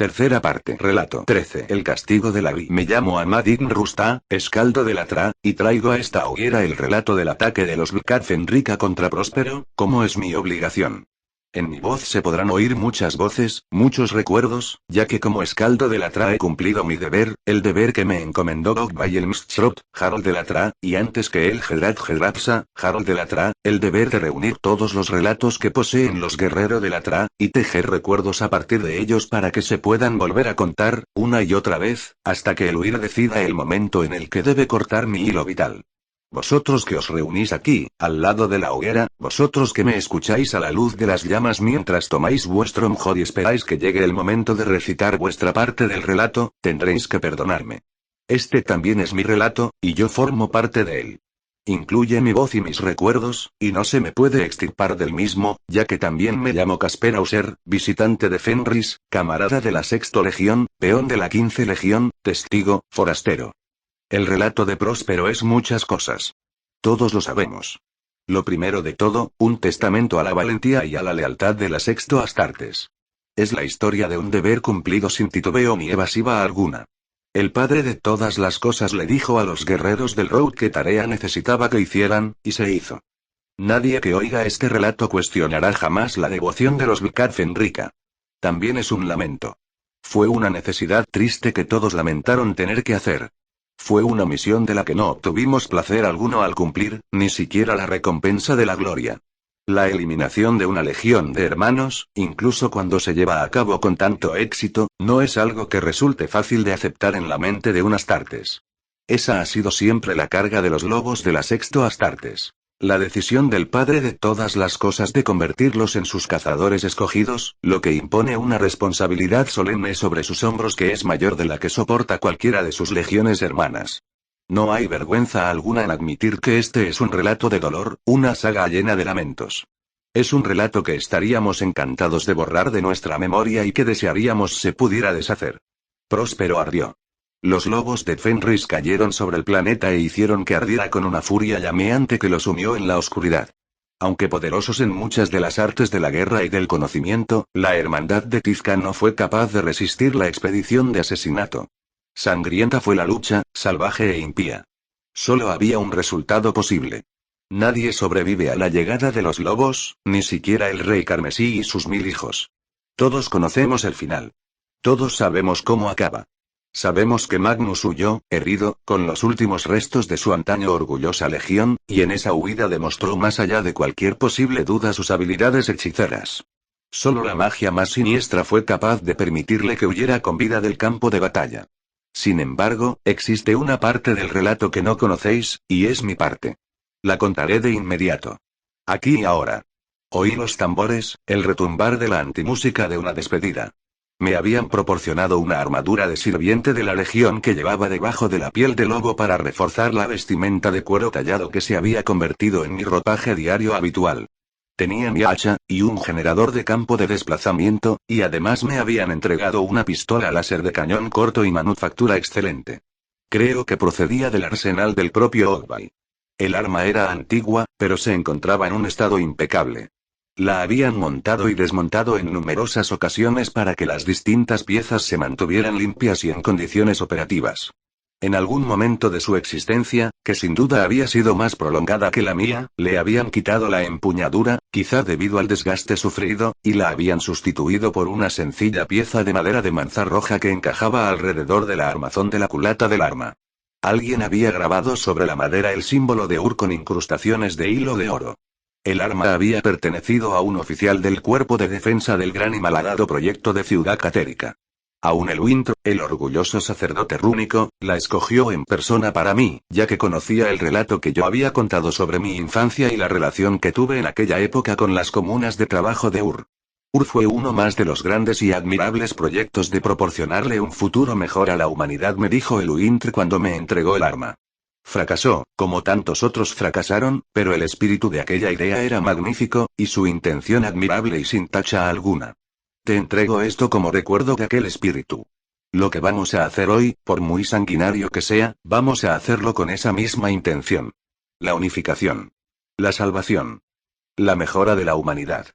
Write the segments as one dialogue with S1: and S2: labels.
S1: Tercera parte. Relato 13. El castigo de la vi. Me llamo Ahmad Ibn Rusta, escaldo de la Tra, y traigo a esta hoguera el relato del ataque de los Bkat Fenrica contra Próspero, como es mi obligación. En mi voz se podrán oír muchas voces, muchos recuerdos, ya que como escaldo de la Tra he cumplido mi deber, el deber que me encomendó Ogbay el Mstrot, Harold de la Tra, y antes que él Gerard Gerapsa, Harold de la Tra, el deber de reunir todos los relatos que poseen los guerreros de la Tra, y tejer recuerdos a partir de ellos para que se puedan volver a contar, una y otra vez, hasta que el huir decida el momento en el que debe cortar mi hilo vital. Vosotros que os reunís aquí, al lado de la hoguera, vosotros que me escucháis a la luz de las llamas mientras tomáis vuestro mejor y esperáis que llegue el momento de recitar vuestra parte del relato, tendréis que perdonarme. Este también es mi relato, y yo formo parte de él. Incluye mi voz y mis recuerdos, y no se me puede extirpar del mismo, ya que también me llamo Casper Auser, visitante de Fenris, camarada de la Sexta Legión, peón de la 15 Legión, testigo, forastero. El relato de Próspero es muchas cosas. Todos lo sabemos. Lo primero de todo, un testamento a la valentía y a la lealtad de la Sexto Astartes. Es la historia de un deber cumplido sin titubeo ni evasiva alguna. El padre de todas las cosas le dijo a los guerreros del Road qué tarea necesitaba que hicieran, y se hizo. Nadie que oiga este relato cuestionará jamás la devoción de los Bkat Fenrica. También es un lamento. Fue una necesidad triste que todos lamentaron tener que hacer. Fue una misión de la que no obtuvimos placer alguno al cumplir, ni siquiera la recompensa de la gloria. La eliminación de una legión de hermanos, incluso cuando se lleva a cabo con tanto éxito, no es algo que resulte fácil de aceptar en la mente de un Astartes. Esa ha sido siempre la carga de los lobos de la Sexto Astartes. La decisión del padre de todas las cosas de convertirlos en sus cazadores escogidos, lo que impone una responsabilidad solemne sobre sus hombros que es mayor de la que soporta cualquiera de sus legiones hermanas. No hay vergüenza alguna en admitir que este es un relato de dolor, una saga llena de lamentos. Es un relato que estaríamos encantados de borrar de nuestra memoria y que desearíamos se pudiera deshacer. Próspero ardió. Los lobos de Fenris cayeron sobre el planeta e hicieron que ardiera con una furia llameante que lo sumió en la oscuridad. Aunque poderosos en muchas de las artes de la guerra y del conocimiento, la hermandad de Tizca no fue capaz de resistir la expedición de asesinato. Sangrienta fue la lucha, salvaje e impía. Solo había un resultado posible. Nadie sobrevive a la llegada de los lobos, ni siquiera el rey carmesí y sus 1000 hijos. Todos conocemos el final. Todos sabemos cómo acaba. Sabemos que Magnus huyó, herido, con los últimos restos de su antaño orgullosa legión, y en esa huida demostró más allá de cualquier posible duda sus habilidades hechiceras. Solo la magia más siniestra fue capaz de permitirle que huyera con vida del campo de batalla. Sin embargo, existe una parte del relato que no conocéis, y es mi parte. La contaré de inmediato. Aquí y ahora. Oí los tambores, el retumbar de la antimúsica de una despedida. Me habían proporcionado una armadura de sirviente de la legión que llevaba debajo de la piel de lobo para reforzar la vestimenta de cuero tallado que se había convertido en mi ropaje diario habitual. Tenía mi hacha, y un generador de campo de desplazamiento, y además me habían entregado una pistola láser de cañón corto y manufactura excelente. Creo que procedía del arsenal del propio Ogbay. El arma era antigua, pero se encontraba en un estado impecable. La habían montado y desmontado en numerosas ocasiones para que las distintas piezas se mantuvieran limpias y en condiciones operativas. En algún momento de su existencia, que sin duda había sido más prolongada que la mía, le habían quitado la empuñadura, quizá debido al desgaste sufrido, y la habían sustituido por una sencilla pieza de madera de manzar roja que encajaba alrededor de la armazón de la culata del arma. Alguien había grabado sobre la madera el símbolo de Ur con incrustaciones de hilo de oro. El arma había pertenecido a un oficial del cuerpo de defensa del gran y malhadado proyecto de Ciudad Catérica. Aún el Wintro, el orgulloso sacerdote rúnico, la escogió en persona para mí, ya que conocía el relato que yo había contado sobre mi infancia y la relación que tuve en aquella época con las comunas de trabajo de Ur. Ur fue uno más de los grandes y admirables proyectos de proporcionarle un futuro mejor a la humanidad, me dijo el Wintro cuando me entregó el arma. Fracasó, como tantos otros fracasaron, pero el espíritu de aquella idea era magnífico, y su intención admirable y sin tacha alguna. Te entrego esto como recuerdo de aquel espíritu. Lo que vamos a hacer hoy, por muy sanguinario que sea, vamos a hacerlo con esa misma intención. La unificación. La salvación. La mejora de la humanidad.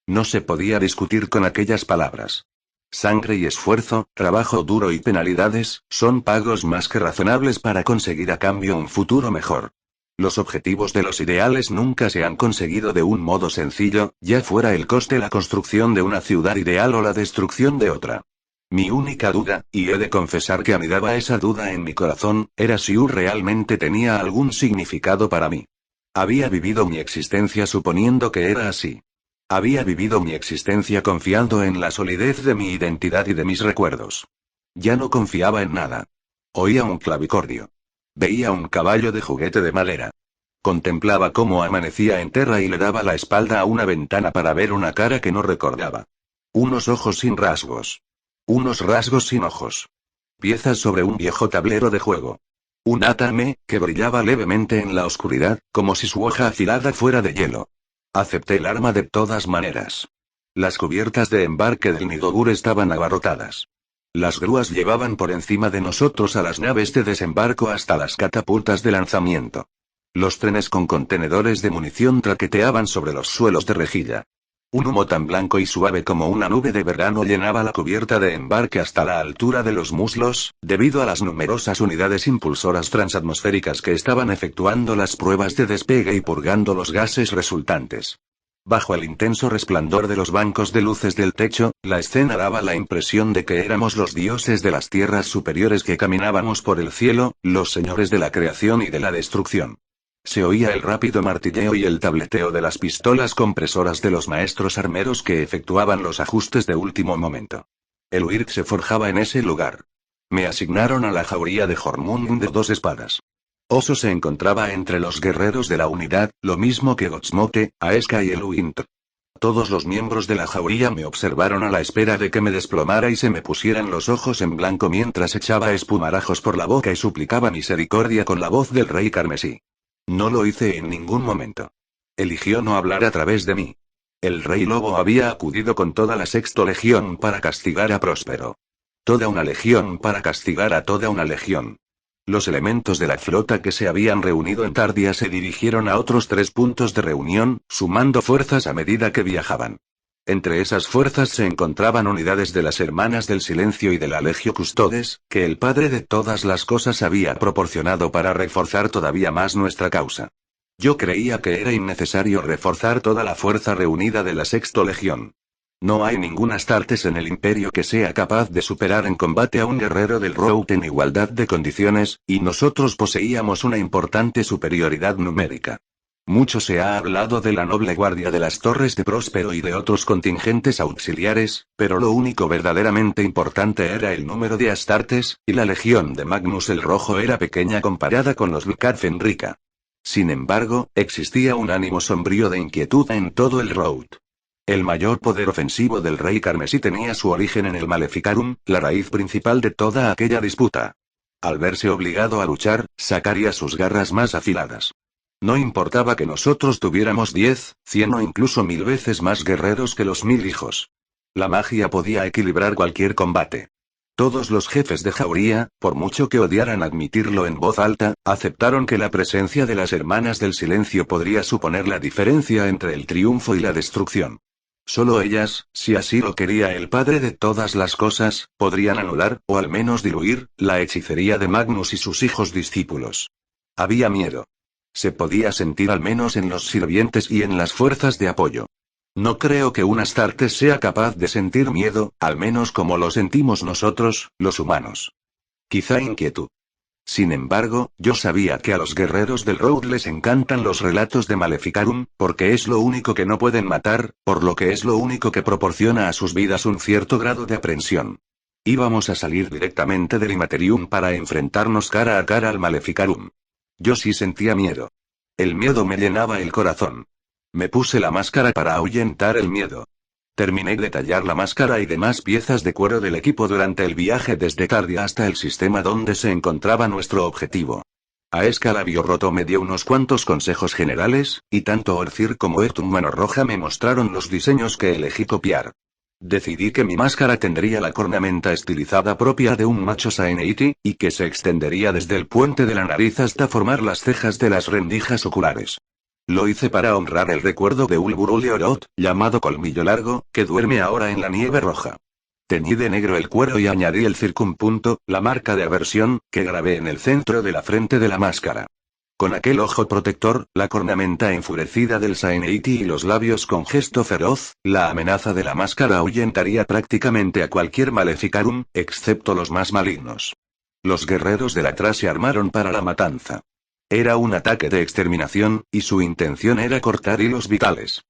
S1: No se podía discutir con aquellas palabras. Sangre y esfuerzo, trabajo duro y penalidades, son pagos más que razonables para conseguir a cambio un futuro mejor. Los objetivos de los ideales nunca se han conseguido de un modo sencillo, ya fuera el coste la construcción de una ciudad ideal o la destrucción de otra. Mi única duda, y he de confesar que anidaba esa duda en mi corazón, era si realmente tenía algún significado para mí. Había vivido mi existencia suponiendo que era así. Había vivido mi existencia confiando en la solidez de mi identidad y de mis recuerdos. Ya no confiaba en nada. Oía un clavicordio. Veía un caballo de juguete de madera. Contemplaba cómo amanecía en tierra y le daba la espalda a una ventana para ver una cara que no recordaba. Unos ojos sin rasgos. Unos rasgos sin ojos. Piezas sobre un viejo tablero de juego. Un átame, que brillaba levemente en la oscuridad, como si su hoja afilada fuera de hielo. Acepté el arma de todas maneras. Las cubiertas de embarque del Nidogur estaban abarrotadas. Las grúas llevaban por encima de nosotros a las naves de desembarco hasta las catapultas de lanzamiento. Los trenes con contenedores de munición traqueteaban sobre los suelos de rejilla. Un humo tan blanco y suave como una nube de verano llenaba la cubierta de embarque hasta la altura de los muslos, debido a las numerosas unidades impulsoras transatmosféricas que estaban efectuando las pruebas de despegue y purgando los gases resultantes. Bajo el intenso resplandor de los bancos de luces del techo, la escena daba la impresión de que éramos los dioses de las tierras superiores que caminábamos por el cielo, los señores de la creación y de la destrucción. Se oía el rápido martilleo y el tableteo de las pistolas compresoras de los maestros armeros que efectuaban los ajustes de último momento. El Uirk se forjaba en ese lugar. Me asignaron a la jauría de Jormungand de 2 espadas. Oso se encontraba entre los guerreros de la unidad, lo mismo que Gotsmote, Aeska y el Uintr. Todos los miembros de la jauría me observaron a la espera de que me desplomara y se me pusieran los ojos en blanco mientras echaba espumarajos por la boca y suplicaba misericordia con la voz del rey carmesí. No lo hice en ningún momento. Eligió no hablar a través de mí. El rey lobo había acudido con toda la sexta legión para castigar a Próspero. Toda una legión para castigar a toda una legión. Los elementos de la flota que se habían reunido en Tardia se dirigieron a otros 3 puntos de reunión, sumando fuerzas a medida que viajaban. Entre esas fuerzas se encontraban unidades de las Hermanas del Silencio y de la Legio Custodes, que el Padre de todas las cosas había proporcionado para reforzar todavía más nuestra causa. Yo creía que era innecesario reforzar toda la fuerza reunida de la Sexta Legión. No hay ningún Astartes en el Imperio que sea capaz de superar en combate a un guerrero del Rout en igualdad de condiciones, y nosotros poseíamos una importante superioridad numérica. Mucho se ha hablado de la noble guardia de las Torres de Próspero y de otros contingentes auxiliares, pero lo único verdaderamente importante era el número de Astartes, y la legión de Magnus el Rojo era pequeña comparada con los Vikar Fenrika. Sin embargo, existía un ánimo sombrío de inquietud en todo el Rout. El mayor poder ofensivo del rey carmesí tenía su origen en el Maleficarum, la raíz principal de toda aquella disputa. Al verse obligado a luchar, sacaría sus garras más afiladas. No importaba que nosotros tuviéramos 10, 100 o incluso 1000 veces más guerreros que los 1000 hijos. La magia podía equilibrar cualquier combate. Todos los jefes de jauría, por mucho que odiaran admitirlo en voz alta, aceptaron que la presencia de las Hermanas del Silencio podría suponer la diferencia entre el triunfo y la destrucción. Solo ellas, si así lo quería el Padre de todas las cosas, podrían anular, o al menos diluir, la hechicería de Magnus y sus hijos discípulos. Había miedo. Se podía sentir al menos en los sirvientes y en las fuerzas de apoyo. No creo que un Astartes sea capaz de sentir miedo, al menos como lo sentimos nosotros, los humanos. Quizá inquietud. Sin embargo, yo sabía que a los guerreros del Rout les encantan los relatos de Maleficarum, porque es lo único que no pueden matar, por lo que es lo único que proporciona a sus vidas un cierto grado de aprensión. Íbamos a salir directamente del Imaterium para enfrentarnos cara a cara al Maleficarum. Yo sí sentía miedo. El miedo me llenaba el corazón. Me puse la máscara para ahuyentar el miedo. Terminé de tallar la máscara y demás piezas de cuero del equipo durante el viaje desde Tardia hasta el sistema donde se encontraba nuestro objetivo. Aeska Labiorroto me dio unos cuantos consejos generales, y tanto Orcir como Etum Mano Roja me mostraron los diseños que elegí copiar. Decidí que mi máscara tendría la cornamenta estilizada propia de un macho Saeneiti, y que se extendería desde el puente de la nariz hasta formar las cejas de las rendijas oculares. Lo hice para honrar el recuerdo de Ulburuleorot, llamado Colmillo Largo, que duerme ahora en la nieve roja. Teñí de negro el cuero y añadí el circunpunto, la marca de aversión, que grabé en el centro de la frente de la máscara. Con aquel ojo protector, la cornamenta enfurecida del Saeniti y los labios con gesto feroz, la amenaza de la máscara ahuyentaría prácticamente a cualquier Maleficarum, excepto los más malignos. Los guerreros de la Tra se armaron para la matanza. Era un ataque de exterminación, y su intención era cortar hilos vitales.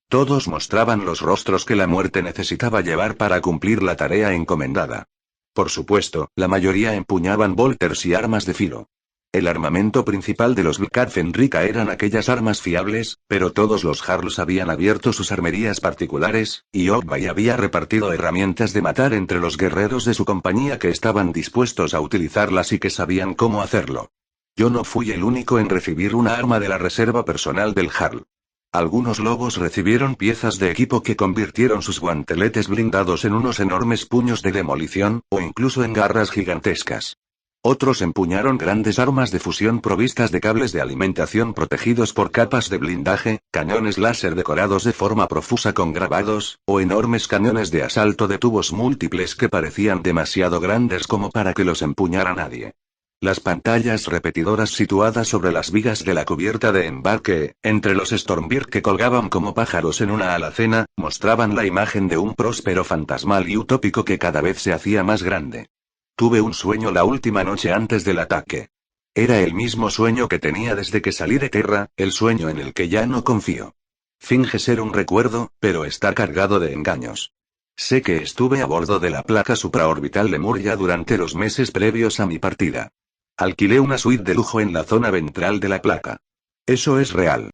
S1: Todos mostraban los rostros que la muerte necesitaba llevar para cumplir la tarea encomendada. Por supuesto, la mayoría empuñaban bolters y armas de filo. El armamento principal de los Black Fenrika eran aquellas armas fiables, pero todos los Jarls habían abierto sus armerías particulares, y Ogbai había repartido herramientas de matar entre los guerreros de su compañía que estaban dispuestos a utilizarlas y que sabían cómo hacerlo. Yo no fui el único en recibir una arma de la reserva personal del Jarl. Algunos lobos recibieron piezas de equipo que convirtieron sus guanteletes blindados en unos enormes puños de demolición, o incluso en garras gigantescas. Otros empuñaron grandes armas de fusión provistas de cables de alimentación protegidos por capas de blindaje, cañones láser decorados de forma profusa con grabados, o enormes cañones de asalto de tubos múltiples que parecían demasiado grandes como para que los empuñara nadie. Las pantallas repetidoras situadas sobre las vigas de la cubierta de embarque, entre los Stormbeard que colgaban como pájaros en una alacena, mostraban la imagen de un próspero fantasmal y utópico que cada vez se hacía más grande. Tuve un sueño la última noche antes del ataque. Era el mismo sueño que tenía desde que salí de Terra, el sueño en el que ya no confío. Finge ser un recuerdo, pero está cargado de engaños. Sé que estuve a bordo de la placa supraorbital Lemuria durante los meses previos a mi partida. Alquilé una suite de lujo en la zona ventral de la placa. Eso es real.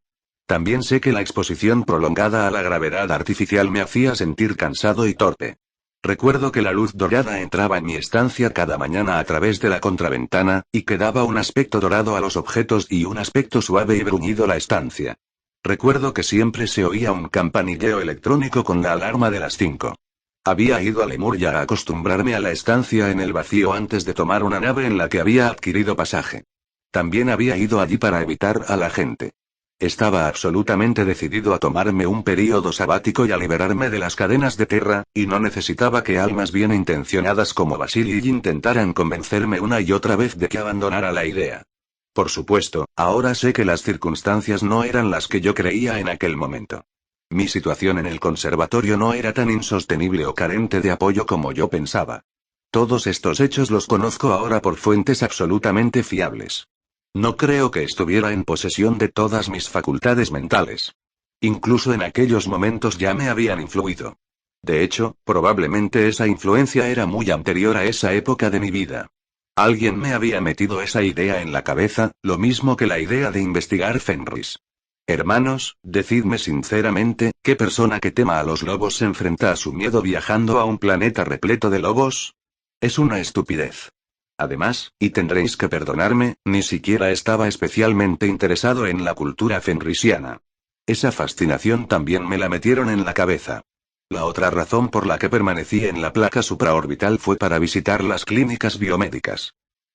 S1: También sé que la exposición prolongada a la gravedad artificial me hacía sentir cansado y torpe. Recuerdo que la luz dorada entraba en mi estancia cada mañana a través de la contraventana, y que daba un aspecto dorado a los objetos y un aspecto suave y bruñido a la estancia. Recuerdo que siempre se oía un campanilleo electrónico con la alarma de las 5. Había ido a Lemuria a acostumbrarme a la estancia en el vacío antes de tomar una nave en la que había adquirido pasaje. También había ido allí para evitar a la gente. Estaba absolutamente decidido a tomarme un período sabático y a liberarme de las cadenas de Terra, y no necesitaba que almas bien intencionadas como Vasily intentaran convencerme una y otra vez de que abandonara la idea. Por supuesto, ahora sé que las circunstancias no eran las que yo creía en aquel momento. Mi situación en el conservatorio no era tan insostenible o carente de apoyo como yo pensaba. Todos estos hechos los conozco ahora por fuentes absolutamente fiables. No creo que estuviera en posesión de todas mis facultades mentales. Incluso en aquellos momentos ya me habían influido. De hecho, probablemente esa influencia era muy anterior a esa época de mi vida. Alguien me había metido esa idea en la cabeza, lo mismo que la idea de investigar Fenris. Hermanos, decidme sinceramente, ¿qué persona que tema a los lobos se enfrenta a su miedo viajando a un planeta repleto de lobos? Es una estupidez. Además, y tendréis que perdonarme, ni siquiera estaba especialmente interesado en la cultura fenrisiana. Esa fascinación también me la metieron en la cabeza. La otra razón por la que permanecí en la placa supraorbital fue para visitar las clínicas biomédicas.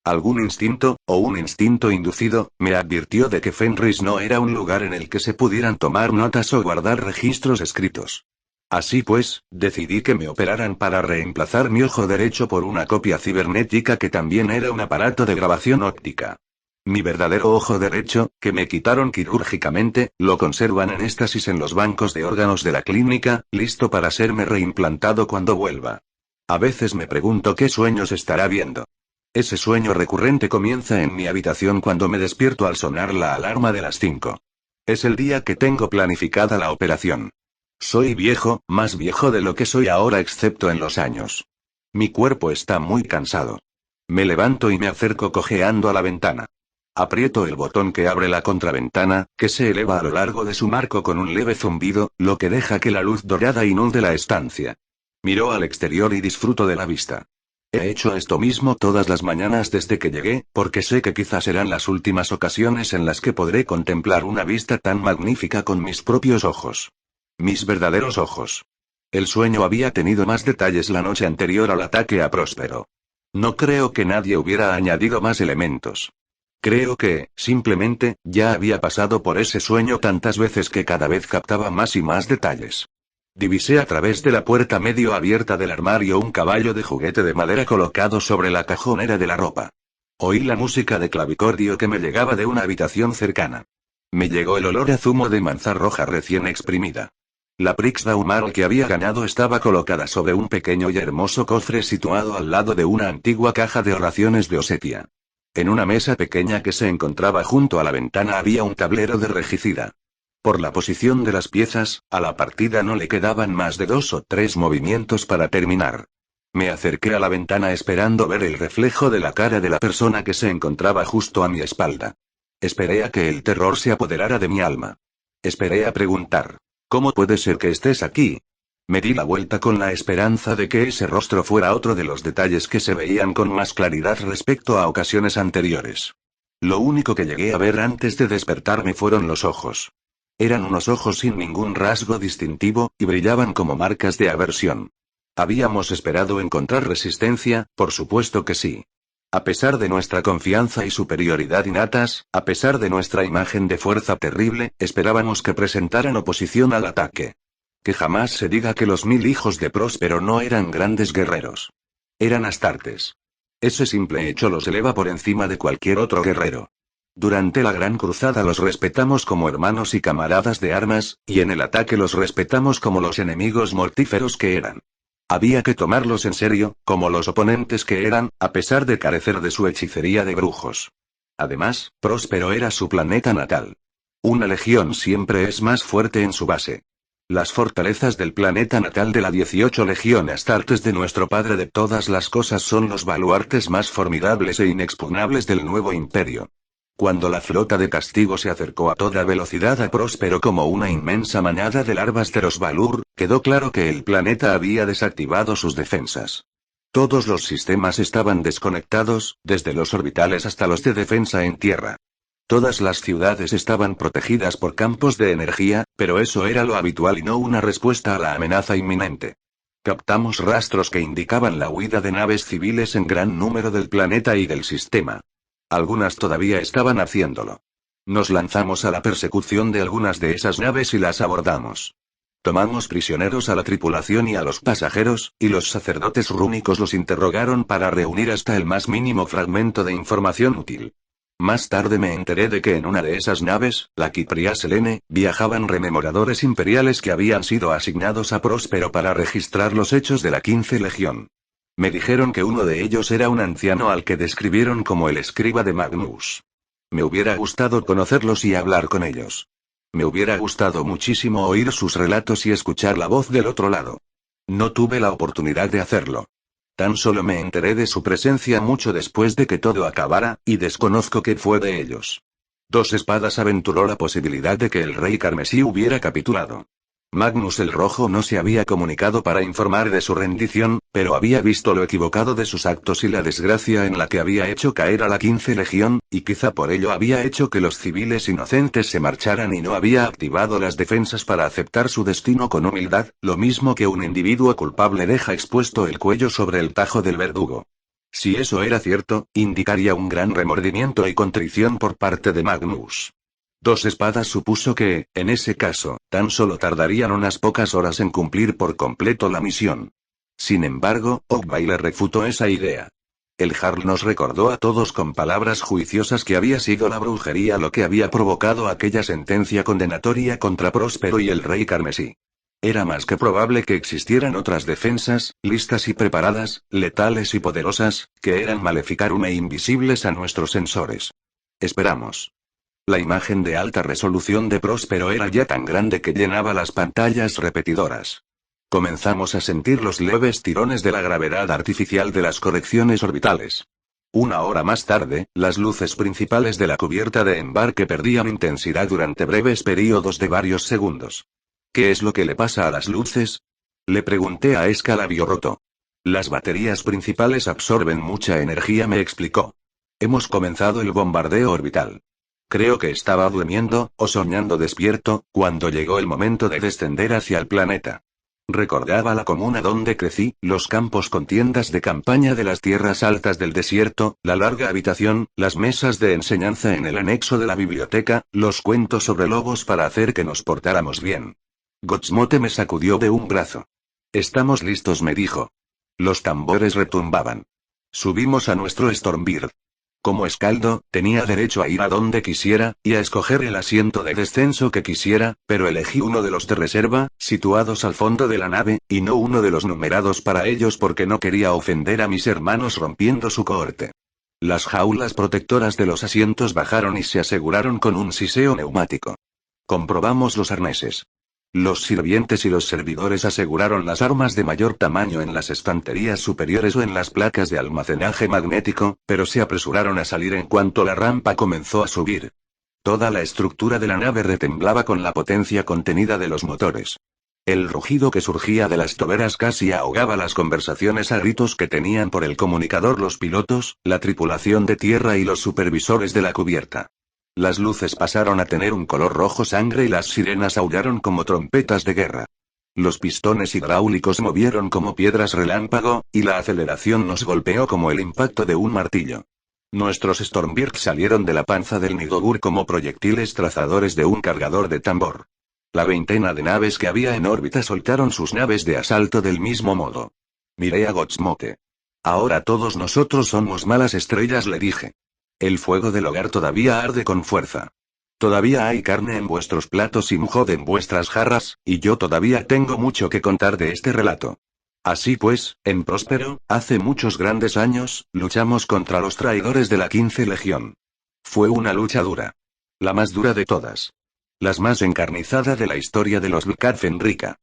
S1: Algún instinto, o un instinto inducido, me advirtió de que Fenris no era un lugar en el que se pudieran tomar notas o guardar registros escritos. Así pues, decidí que me operaran para reemplazar mi ojo derecho por una copia cibernética que también era un aparato de grabación óptica. Mi verdadero ojo derecho, que me quitaron quirúrgicamente, lo conservan en éxtasis en los bancos de órganos de la clínica, listo para serme reimplantado cuando vuelva. A veces me pregunto qué sueños estará viendo. Ese sueño recurrente comienza en mi habitación cuando me despierto al sonar la alarma de las 5. Es el día que tengo planificada la operación. Soy viejo, más viejo de lo que soy ahora excepto en los años. Mi cuerpo está muy cansado. Me levanto y me acerco cojeando a la ventana. Aprieto el botón que abre la contraventana, que se eleva a lo largo de su marco con un leve zumbido, lo que deja que la luz dorada inunde la estancia. Miro al exterior y disfruto de la vista. He hecho esto mismo todas las mañanas desde que llegué, porque sé que quizás serán las últimas ocasiones en las que podré contemplar una vista tan magnífica con mis propios ojos. Mis verdaderos ojos. El sueño había tenido más detalles la noche anterior al ataque a Próspero. No creo que nadie hubiera añadido más elementos. Creo que, simplemente, ya había pasado por ese sueño tantas veces que cada vez captaba más y más detalles. Divisé a través de la puerta medio abierta del armario un caballo de juguete de madera colocado sobre la cajonera de la ropa. Oí la música de clavicordio que me llegaba de una habitación cercana. Me llegó el olor a zumo de manzana roja recién exprimida. La Prix d'Aumar que había ganado estaba colocada sobre un pequeño y hermoso cofre situado al lado de una antigua caja de oraciones de Osetia. En una mesa pequeña que se encontraba junto a la ventana había un tablero de regicida. Por la posición de las piezas, a la partida no le quedaban más de 2 o 3 movimientos para terminar. Me acerqué a la ventana esperando ver el reflejo de la cara de la persona que se encontraba justo a mi espalda. Esperé a que el terror se apoderara de mi alma. Esperé a preguntar: ¿cómo puede ser que estés aquí? Me di la vuelta con la esperanza de que ese rostro fuera otro de los detalles que se veían con más claridad respecto a ocasiones anteriores. Lo único que llegué a ver antes de despertarme fueron los ojos. Eran unos ojos sin ningún rasgo distintivo, y brillaban como marcas de aversión. ¿Habíamos esperado encontrar resistencia? Por supuesto que sí. A pesar de nuestra confianza y superioridad innatas, a pesar de nuestra imagen de fuerza terrible, esperábamos que presentaran oposición al ataque. Que jamás se diga que los 1000 hijos de Próspero no eran grandes guerreros. Eran astartes. Ese simple hecho los eleva por encima de cualquier otro guerrero. Durante la Gran Cruzada los respetamos como hermanos y camaradas de armas, y en el ataque los respetamos como los enemigos mortíferos que eran. Había que tomarlos en serio, como los oponentes que eran, a pesar de carecer de su hechicería de brujos. Además, Próspero era su planeta natal. Una legión siempre es más fuerte en su base. Las fortalezas del planeta natal de la 18 Legión Astartes de nuestro padre de todas las cosas son los baluartes más formidables e inexpugnables del nuevo imperio. Cuando la flota de castigo se acercó a toda velocidad a Próspero como una inmensa manada de larvas de los Balur, quedó claro que el planeta había desactivado sus defensas. Todos los sistemas estaban desconectados, desde los orbitales hasta los de defensa en tierra. Todas las ciudades estaban protegidas por campos de energía, pero eso era lo habitual y no una respuesta a la amenaza inminente. Captamos rastros que indicaban la huida de naves civiles en gran número del planeta y del sistema. Algunas todavía estaban haciéndolo. Nos lanzamos a la persecución de algunas de esas naves y las abordamos. Tomamos prisioneros a la tripulación y a los pasajeros, y los sacerdotes rúnicos los interrogaron para reunir hasta el más mínimo fragmento de información útil. Más tarde me enteré de que en una de esas naves, la Kypria Selene, viajaban rememoradores imperiales que habían sido asignados a Próspero para registrar los hechos de la 15 Legión. Me dijeron que uno de ellos era un anciano al que describieron como el escriba de Magnus. Me hubiera gustado conocerlos y hablar con ellos. Me hubiera gustado muchísimo oír sus relatos y escuchar la voz del otro lado. No tuve la oportunidad de hacerlo. Tan solo me enteré de su presencia mucho después de que todo acabara, y desconozco qué fue de ellos. Dos Espadas aventuró la posibilidad de que el rey carmesí hubiera capitulado. Magnus el Rojo no se había comunicado para informar de su rendición, pero había visto lo equivocado de sus actos y la desgracia en la que había hecho caer a la 15 Legión, y quizá por ello había hecho que los civiles inocentes se marcharan y no había activado las defensas para aceptar su destino con humildad, lo mismo que un individuo culpable deja expuesto el cuello sobre el tajo del verdugo. Si eso era cierto, indicaría un gran remordimiento y contrición por parte de Magnus. Dos Espadas supuso que, en ese caso, tan solo tardarían unas pocas horas en cumplir por completo la misión. Sin embargo, Ogbai le refutó esa idea. El Jarl nos recordó a todos con palabras juiciosas que había sido la brujería lo que había provocado aquella sentencia condenatoria contra Próspero y el rey carmesí. Era más que probable que existieran otras defensas, listas y preparadas, letales y poderosas, que eran maleficarum e invisibles a nuestros sensores. Esperamos. La imagen de alta resolución de Próspero era ya tan grande que llenaba las pantallas repetidoras. Comenzamos a sentir los leves tirones de la gravedad artificial de las correcciones orbitales. Una hora más tarde, las luces principales de la cubierta de embarque perdían intensidad durante breves períodos de varios segundos. ¿Qué es lo que le pasa a las luces? Le pregunté a Escalabio Roto. Las baterías principales absorben mucha energía, me explicó. Hemos comenzado el bombardeo orbital. Creo que estaba durmiendo, o soñando despierto, cuando llegó el momento de descender hacia el planeta. Recordaba la comuna donde crecí, los campos con tiendas de campaña de las tierras altas del desierto, la larga habitación, las mesas de enseñanza en el anexo de la biblioteca, los cuentos sobre lobos para hacer que nos portáramos bien. Gotsmote me sacudió de un brazo. Estamos listos, me dijo. Los tambores retumbaban. Subimos a nuestro Stormbird. Como escaldo, tenía derecho a ir a donde quisiera, y a escoger el asiento de descenso que quisiera, pero elegí uno de los de reserva, situados al fondo de la nave, y no uno de los numerados para ellos porque no quería ofender a mis hermanos rompiendo su cohorte. Las jaulas protectoras de los asientos bajaron y se aseguraron con un siseo neumático. Comprobamos los arneses. Los sirvientes y los servidores aseguraron las armas de mayor tamaño en las estanterías superiores o en las placas de almacenaje magnético, pero se apresuraron a salir en cuanto la rampa comenzó a subir. Toda la estructura de la nave retemblaba con la potencia contenida de los motores. El rugido que surgía de las toberas casi ahogaba las conversaciones a gritos que tenían por el comunicador los pilotos, la tripulación de tierra y los supervisores de la cubierta. Las luces pasaron a tener un color rojo sangre y las sirenas aullaron como trompetas de guerra. Los pistones hidráulicos movieron como piedras relámpago, y la aceleración nos golpeó como el impacto de un martillo. Nuestros Stormbird salieron de la panza del Nidogur como proyectiles trazadores de un cargador de tambor. La veintena de naves que había en órbita soltaron sus naves de asalto del mismo modo. Miré a Gotsmote. Ahora todos nosotros somos malas estrellas, le dije. El fuego del hogar todavía arde con fuerza. Todavía hay carne en vuestros platos y mujod en vuestras jarras, y yo todavía tengo mucho que contar de este relato. Así pues, en Próspero, hace muchos grandes años, luchamos contra los traidores de la 15 Legión. Fue una lucha dura. La más dura de todas. La más encarnizada de la historia de los Vlkad Fenrika.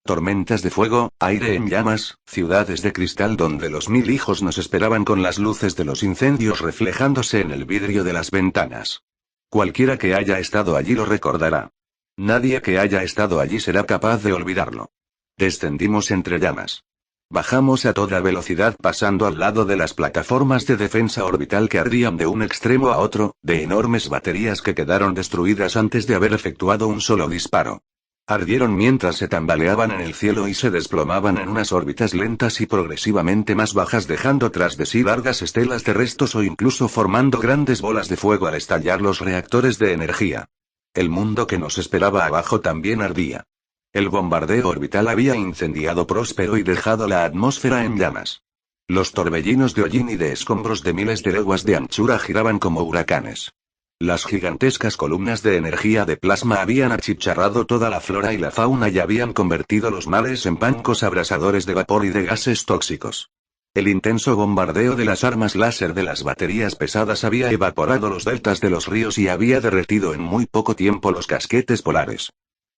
S1: Tormentas de fuego, aire en llamas, ciudades de cristal donde los 1000 hijos nos esperaban con las luces de los incendios reflejándose en el vidrio de las ventanas. Cualquiera que haya estado allí lo recordará. Nadie que haya estado allí será capaz de olvidarlo. Descendimos entre llamas. Bajamos a toda velocidad pasando al lado de las plataformas de defensa orbital que ardían de un extremo a otro, de enormes baterías que quedaron destruidas antes de haber efectuado un solo disparo. Ardieron mientras se tambaleaban en el cielo y se desplomaban en unas órbitas lentas y progresivamente más bajas dejando tras de sí largas estelas de restos o incluso formando grandes bolas de fuego al estallar los reactores de energía. El mundo que nos esperaba abajo también ardía. El bombardeo orbital había incendiado Próspero y dejado la atmósfera en llamas. Los torbellinos de hollín y de escombros de miles de leguas de anchura giraban como huracanes. Las gigantescas columnas de energía de plasma habían achicharrado toda la flora y la fauna y habían convertido los mares en bancos abrasadores de vapor y de gases tóxicos. El intenso bombardeo de las armas láser de las baterías pesadas había evaporado los deltas de los ríos y había derretido en muy poco tiempo los casquetes polares.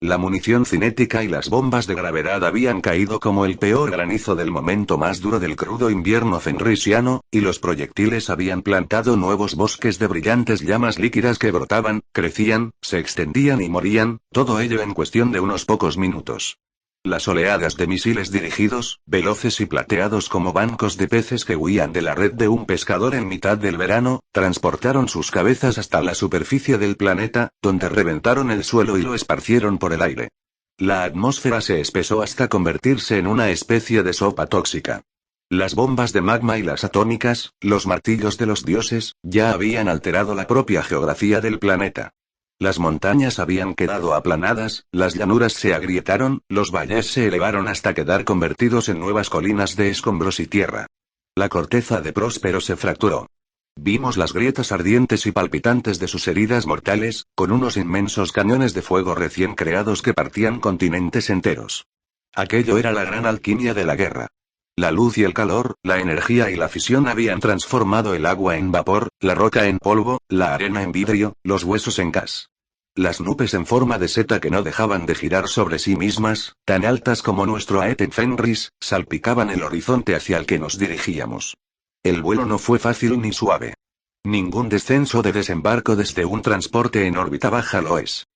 S1: La munición cinética y las bombas de gravedad habían caído como el peor granizo del momento más duro del crudo invierno fenrisiano, y los proyectiles habían plantado nuevos bosques de brillantes llamas líquidas que brotaban, crecían, se extendían y morían, todo ello en cuestión de unos pocos minutos. Las oleadas de misiles dirigidos, veloces y plateados como bancos de peces que huían de la red de un pescador en mitad del verano, transportaron sus cabezas hasta la superficie del planeta, donde reventaron el suelo y lo esparcieron por el aire. La atmósfera se espesó hasta convertirse en una especie de sopa tóxica. Las bombas de magma y las atómicas, los martillos de los dioses, ya habían alterado la propia geografía del planeta. Las montañas habían quedado aplanadas, las llanuras se agrietaron, los valles se elevaron hasta quedar convertidos en nuevas colinas de escombros y tierra. La corteza de Próspero se fracturó. Vimos las grietas ardientes y palpitantes de sus heridas mortales, con unos inmensos cañones de fuego recién creados que partían continentes enteros. Aquello era la gran alquimia de la guerra. La luz y el calor, la energía y la fisión habían transformado el agua en vapor, la roca en polvo, la arena en vidrio, los huesos en gas. Las nubes en forma de seta que no dejaban de girar sobre sí mismas, tan altas como nuestro Aether Fenris, salpicaban el horizonte hacia el que nos dirigíamos. El vuelo no fue fácil ni suave. Ningún descenso de desembarco desde un transporte en órbita baja lo es.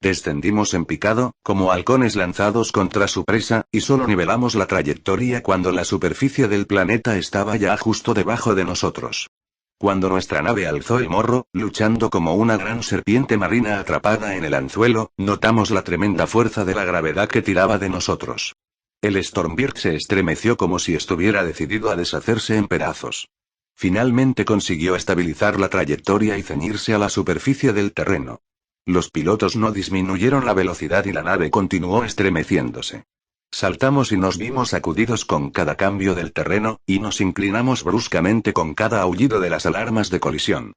S1: Descendimos en picado, como halcones lanzados contra su presa, y solo nivelamos la trayectoria cuando la superficie del planeta estaba ya justo debajo de nosotros. Cuando nuestra nave alzó el morro, luchando como una gran serpiente marina atrapada en el anzuelo, notamos la tremenda fuerza de la gravedad que tiraba de nosotros. El Stormbird se estremeció como si estuviera decidido a deshacerse en pedazos. Finalmente consiguió estabilizar la trayectoria y ceñirse a la superficie del terreno. Los pilotos no disminuyeron la velocidad y la nave continuó estremeciéndose. Saltamos y nos vimos sacudidos con cada cambio del terreno, y nos inclinamos bruscamente con cada aullido de las alarmas de colisión.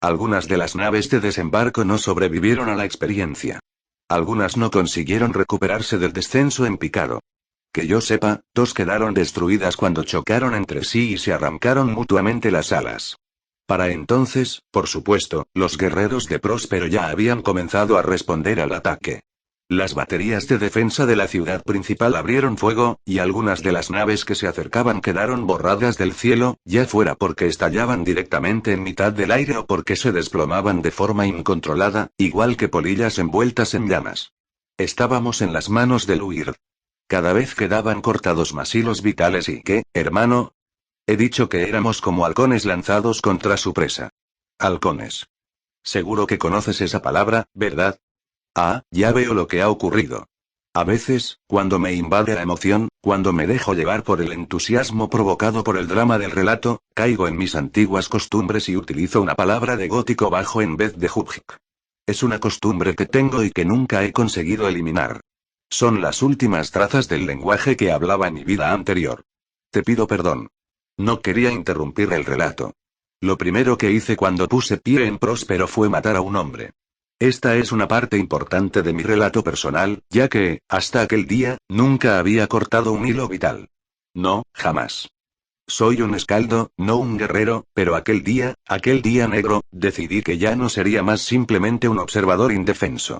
S1: Algunas de las naves de desembarco no sobrevivieron a la experiencia. Algunas no consiguieron recuperarse del descenso en picado. Que yo sepa, 2 quedaron destruidas cuando chocaron entre sí y se arrancaron mutuamente las alas. Para entonces, por supuesto, los guerreros de Próspero ya habían comenzado a responder al ataque. Las baterías de defensa de la ciudad principal abrieron fuego, y algunas de las naves que se acercaban quedaron borradas del cielo, ya fuera porque estallaban directamente en mitad del aire o porque se desplomaban de forma incontrolada, igual que polillas envueltas en llamas. Estábamos en las manos del huir. Cada vez quedaban cortados más hilos vitales y ¿qué, hermano? He dicho que éramos como halcones lanzados contra su presa. Halcones. Seguro que conoces esa palabra, ¿verdad? Ah, ya veo lo que ha ocurrido. A veces, cuando me invade la emoción, cuando me dejo llevar por el entusiasmo provocado por el drama del relato, caigo en mis antiguas costumbres y utilizo una palabra de gótico bajo en vez de Hubjik. Es una costumbre que tengo y que nunca he conseguido eliminar. Son las últimas trazas del lenguaje que hablaba en mi vida anterior. Te pido perdón. No quería interrumpir el relato. Lo primero que hice cuando puse pie en Próspero fue matar a un hombre. Esta es una parte importante de mi relato personal, ya que, hasta aquel día, nunca había cortado un hilo vital. No, jamás. Soy un escaldo, no un guerrero, pero aquel día negro, decidí que ya no sería más simplemente un observador indefenso.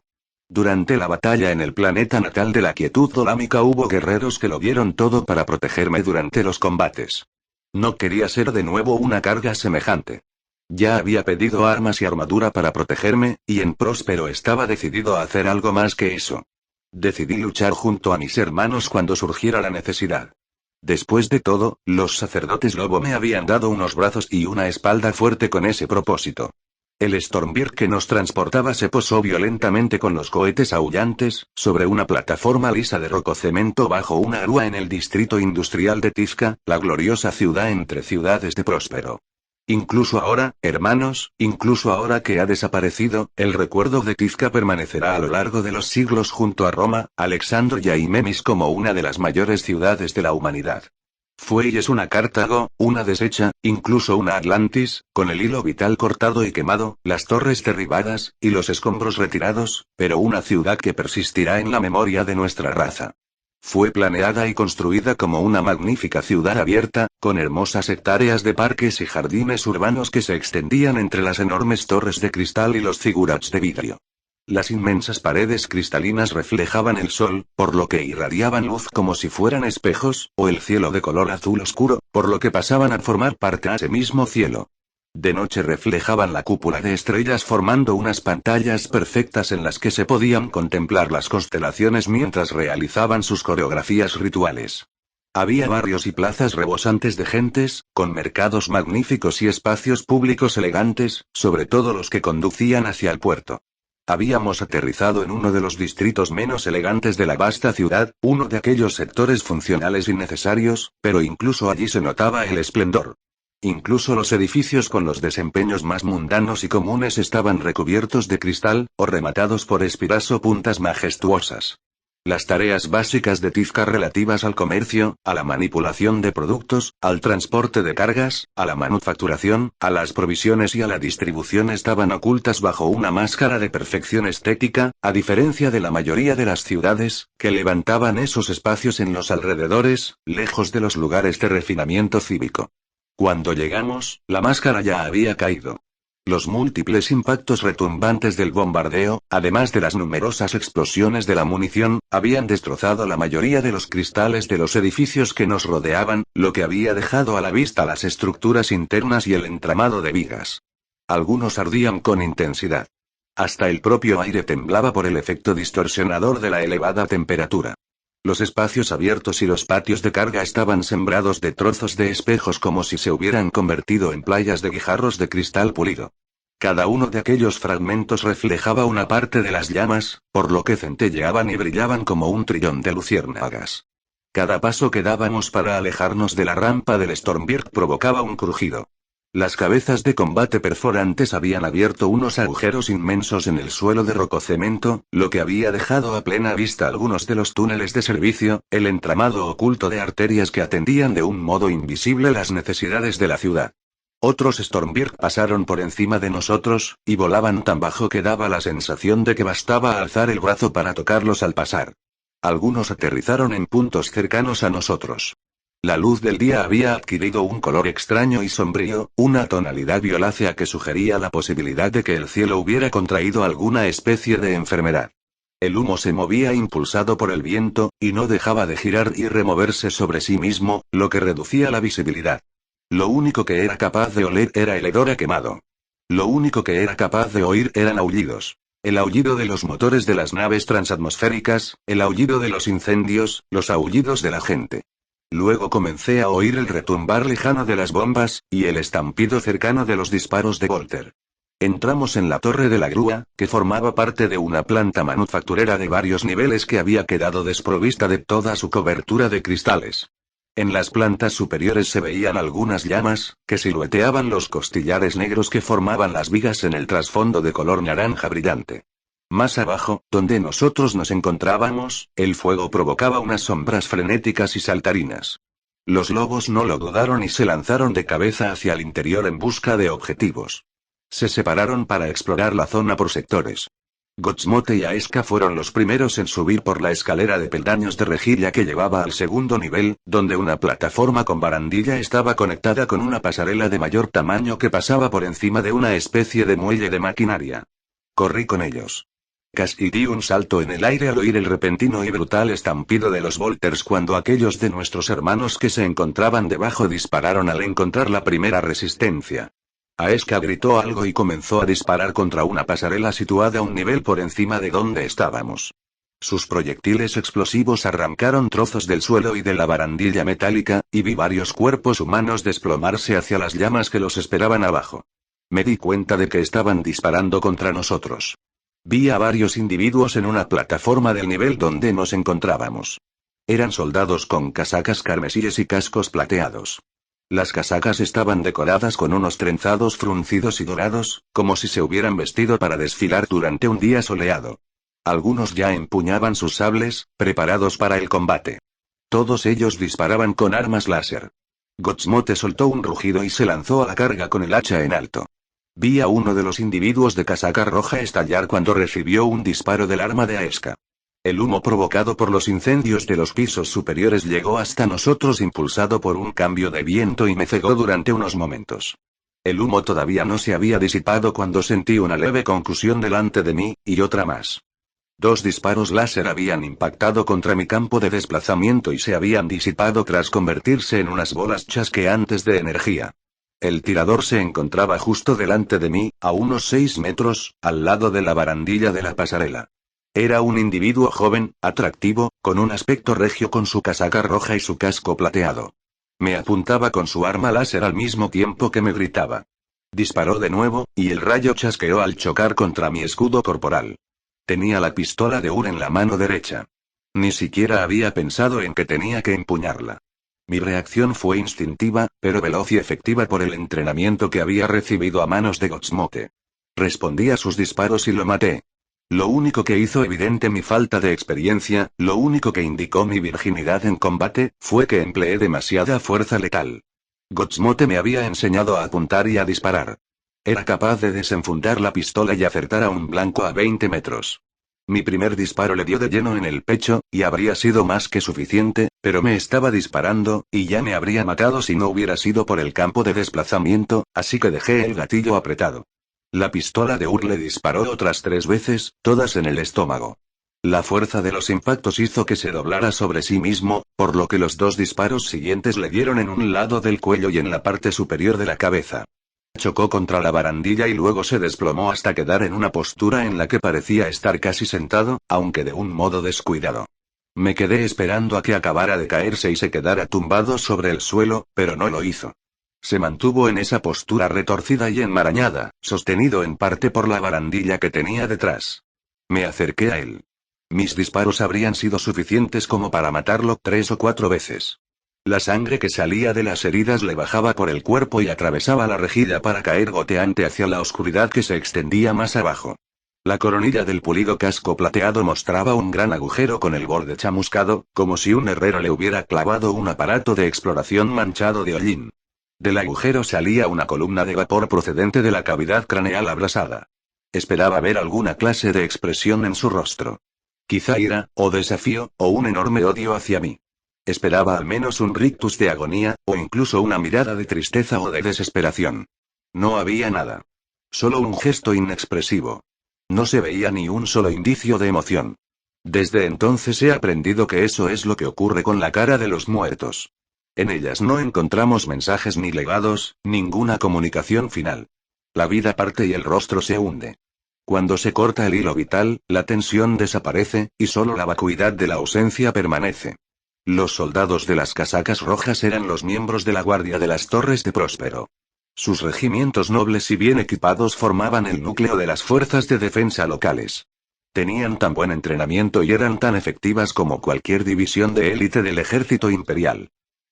S1: Durante la batalla en el planeta natal de la quietud dolámica hubo guerreros que lo dieron todo para protegerme durante los combates. No quería ser de nuevo una carga semejante. Ya había pedido armas y armadura para protegerme, y en Próspero estaba decidido a hacer algo más que eso. Decidí luchar junto a mis hermanos cuando surgiera la necesidad. Después de todo, los sacerdotes lobo me habían dado unos brazos y una espalda fuerte con ese propósito. El Stormbird que nos transportaba se posó violentamente con los cohetes aullantes, sobre una plataforma lisa de rococemento bajo una grúa en el distrito industrial de Tizca, la gloriosa ciudad entre ciudades de Próspero. Incluso ahora, hermanos, incluso ahora que ha desaparecido, el recuerdo de Tizca permanecerá a lo largo de los siglos junto a Roma, Alexandria y Memis como una de las mayores ciudades de la humanidad. Fue y es una Cartago, una deshecha, incluso una Atlantis, con el hilo vital cortado y quemado, las torres derribadas, y los escombros retirados, pero una ciudad que persistirá en la memoria de nuestra raza. Fue planeada y construida como una magnífica ciudad abierta, con hermosas hectáreas de parques y jardines urbanos que se extendían entre las enormes torres de cristal y los zigurats de vidrio. Las inmensas paredes cristalinas reflejaban el sol, por lo que irradiaban luz como si fueran espejos, o el cielo de color azul oscuro, por lo que pasaban a formar parte de ese mismo cielo. De noche reflejaban la cúpula de estrellas formando unas pantallas perfectas en las que se podían contemplar las constelaciones mientras realizaban sus coreografías rituales. Había barrios y plazas rebosantes de gentes, con mercados magníficos y espacios públicos elegantes, sobre todo los que conducían hacia el puerto. Habíamos aterrizado en uno de los distritos menos elegantes de la vasta ciudad, uno de aquellos sectores funcionales y necesarios, pero incluso allí se notaba el esplendor. Incluso los edificios con los desempeños más mundanos y comunes estaban recubiertos de cristal, o rematados por espiras o puntas majestuosas. Las tareas básicas de Tizca relativas al comercio, a la manipulación de productos, al transporte de cargas, a la manufacturación, a las provisiones y a la distribución estaban ocultas bajo una máscara de perfección estética, a diferencia de la mayoría de las ciudades, que levantaban esos espacios en los alrededores, lejos de los lugares de refinamiento cívico. Cuando llegamos, la máscara ya había caído. Los múltiples impactos retumbantes del bombardeo, además de las numerosas explosiones de la munición, habían destrozado la mayoría de los cristales de los edificios que nos rodeaban, lo que había dejado a la vista las estructuras internas y el entramado de vigas. Algunos ardían con intensidad. Hasta el propio aire temblaba por el efecto distorsionador de la elevada temperatura. Los espacios abiertos y los patios de carga estaban sembrados de trozos de espejos como si se hubieran convertido en playas de guijarros de cristal pulido. Cada uno de aquellos fragmentos reflejaba una parte de las llamas, por lo que centelleaban y brillaban como un trillón de luciérnagas. Cada paso que dábamos para alejarnos de la rampa del Stormbird provocaba un crujido. Las cabezas de combate perforantes habían abierto unos agujeros inmensos en el suelo de rococemento, lo que había dejado a plena vista algunos de los túneles de servicio, el entramado oculto de arterias que atendían de un modo invisible las necesidades de la ciudad. Otros Stormbird pasaron por encima de nosotros, y volaban tan bajo que daba la sensación de que bastaba alzar el brazo para tocarlos al pasar. Algunos aterrizaron en puntos cercanos a nosotros. La luz del día había adquirido un color extraño y sombrío, una tonalidad violácea que sugería la posibilidad de que el cielo hubiera contraído alguna especie de enfermedad. El humo se movía impulsado por el viento, y no dejaba de girar y removerse sobre sí mismo, lo que reducía la visibilidad. Lo único que era capaz de oler era el hedor a quemado. Lo único que era capaz de oír eran aullidos. El aullido de los motores de las naves transatmosféricas, el aullido de los incendios, los aullidos de la gente. Luego comencé a oír el retumbar lejano de las bombas, y el estampido cercano de los disparos de Volter. Entramos en la torre de la grúa, que formaba parte de una planta manufacturera de varios niveles que había quedado desprovista de toda su cobertura de cristales. En las plantas superiores se veían algunas llamas, que silueteaban los costillares negros que formaban las vigas en el trasfondo de color naranja brillante. Más abajo, donde nosotros nos encontrábamos, el fuego provocaba unas sombras frenéticas y saltarinas. Los lobos no lo dudaron y se lanzaron de cabeza hacia el interior en busca de objetivos. Se separaron para explorar la zona por sectores. Gotzmote y Aeska fueron los primeros en subir por la escalera de peldaños de rejilla que llevaba al segundo nivel, donde una plataforma con barandilla estaba conectada con una pasarela de mayor tamaño que pasaba por encima de una especie de muelle de maquinaria. Corrí con ellos. Casi di un salto en el aire al oír el repentino y brutal estampido de los Volters cuando aquellos de nuestros hermanos que se encontraban debajo dispararon al encontrar la primera resistencia. Aeska gritó algo y comenzó a disparar contra una pasarela situada un nivel por encima de donde estábamos. Sus proyectiles explosivos arrancaron trozos del suelo y de la barandilla metálica, y vi varios cuerpos humanos desplomarse hacia las llamas que los esperaban abajo. Me di cuenta de que estaban disparando contra nosotros. Vi a varios individuos en una plataforma del nivel donde nos encontrábamos. Eran soldados con casacas carmesíes y cascos plateados. Las casacas estaban decoradas con unos trenzados fruncidos y dorados, como si se hubieran vestido para desfilar durante un día soleado. Algunos ya empuñaban sus sables, preparados para el combate. Todos ellos disparaban con armas láser. Gotzmote soltó un rugido y se lanzó a la carga con el hacha en alto. Vi a uno de los individuos de casaca roja estallar cuando recibió un disparo del arma de Aeska. El humo provocado por los incendios de los pisos superiores llegó hasta nosotros impulsado por un cambio de viento y me cegó durante unos momentos. El humo todavía no se había disipado cuando sentí una leve concusión delante de mí, y otra más. 2 disparos láser habían impactado contra mi campo de desplazamiento y se habían disipado tras convertirse en unas bolas chasqueantes de energía. El tirador se encontraba justo delante de mí, a unos 6 metros, al lado de la barandilla de la pasarela. Era un individuo joven, atractivo, con un aspecto regio con su casaca roja y su casco plateado. Me apuntaba con su arma láser al mismo tiempo que me gritaba. Disparó de nuevo, y el rayo chasqueó al chocar contra mi escudo corporal. Tenía la pistola de Ur en la mano derecha. Ni siquiera había pensado en que tenía que empuñarla. Mi reacción fue instintiva, pero veloz y efectiva por el entrenamiento que había recibido a manos de Gotzmote. Respondí a sus disparos y lo maté. Lo único que hizo evidente mi falta de experiencia, lo único que indicó mi virginidad en combate, fue que empleé demasiada fuerza letal. Gotzmote me había enseñado a apuntar y a disparar. Era capaz de desenfundar la pistola y acertar a un blanco a 20 metros. Mi primer disparo le dio de lleno en el pecho, y habría sido más que suficiente, pero me estaba disparando, y ya me habría matado si no hubiera sido por el campo de desplazamiento, así que dejé el gatillo apretado. La pistola de Ur le disparó otras 3 veces, todas en el estómago. La fuerza de los impactos hizo que se doblara sobre sí mismo, por lo que los 2 disparos siguientes le dieron en un lado del cuello y en la parte superior de la cabeza. Chocó contra la barandilla y luego se desplomó hasta quedar en una postura en la que parecía estar casi sentado, aunque de un modo descuidado. Me quedé esperando a que acabara de caerse y se quedara tumbado sobre el suelo, pero no lo hizo. Se mantuvo en esa postura retorcida y enmarañada, sostenido en parte por la barandilla que tenía detrás. Me acerqué a él. Mis disparos habrían sido suficientes como para matarlo 3 o 4 veces. La sangre que salía de las heridas le bajaba por el cuerpo y atravesaba la rejilla para caer goteante hacia la oscuridad que se extendía más abajo. La coronilla del pulido casco plateado mostraba un gran agujero con el borde chamuscado, como si un herrero le hubiera clavado un aparato de exploración manchado de hollín. Del agujero salía una columna de vapor procedente de la cavidad craneal abrasada. Esperaba ver alguna clase de expresión en su rostro. Quizá ira, o desafío, o un enorme odio hacia mí. Esperaba al menos un rictus de agonía, o incluso una mirada de tristeza o de desesperación. No había nada. Solo un gesto inexpresivo. No se veía ni un solo indicio de emoción. Desde entonces he aprendido que eso es lo que ocurre con la cara de los muertos. En ellas no encontramos mensajes ni legados, ninguna comunicación final. La vida parte y el rostro se hunde. Cuando se corta el hilo vital, la tensión desaparece, y solo la vacuidad de la ausencia permanece. Los soldados de las casacas rojas eran los miembros de la guardia de las Torres de Próspero. Sus regimientos nobles y bien equipados formaban el núcleo de las fuerzas de defensa locales. Tenían tan buen entrenamiento y eran tan efectivas como cualquier división de élite del ejército imperial.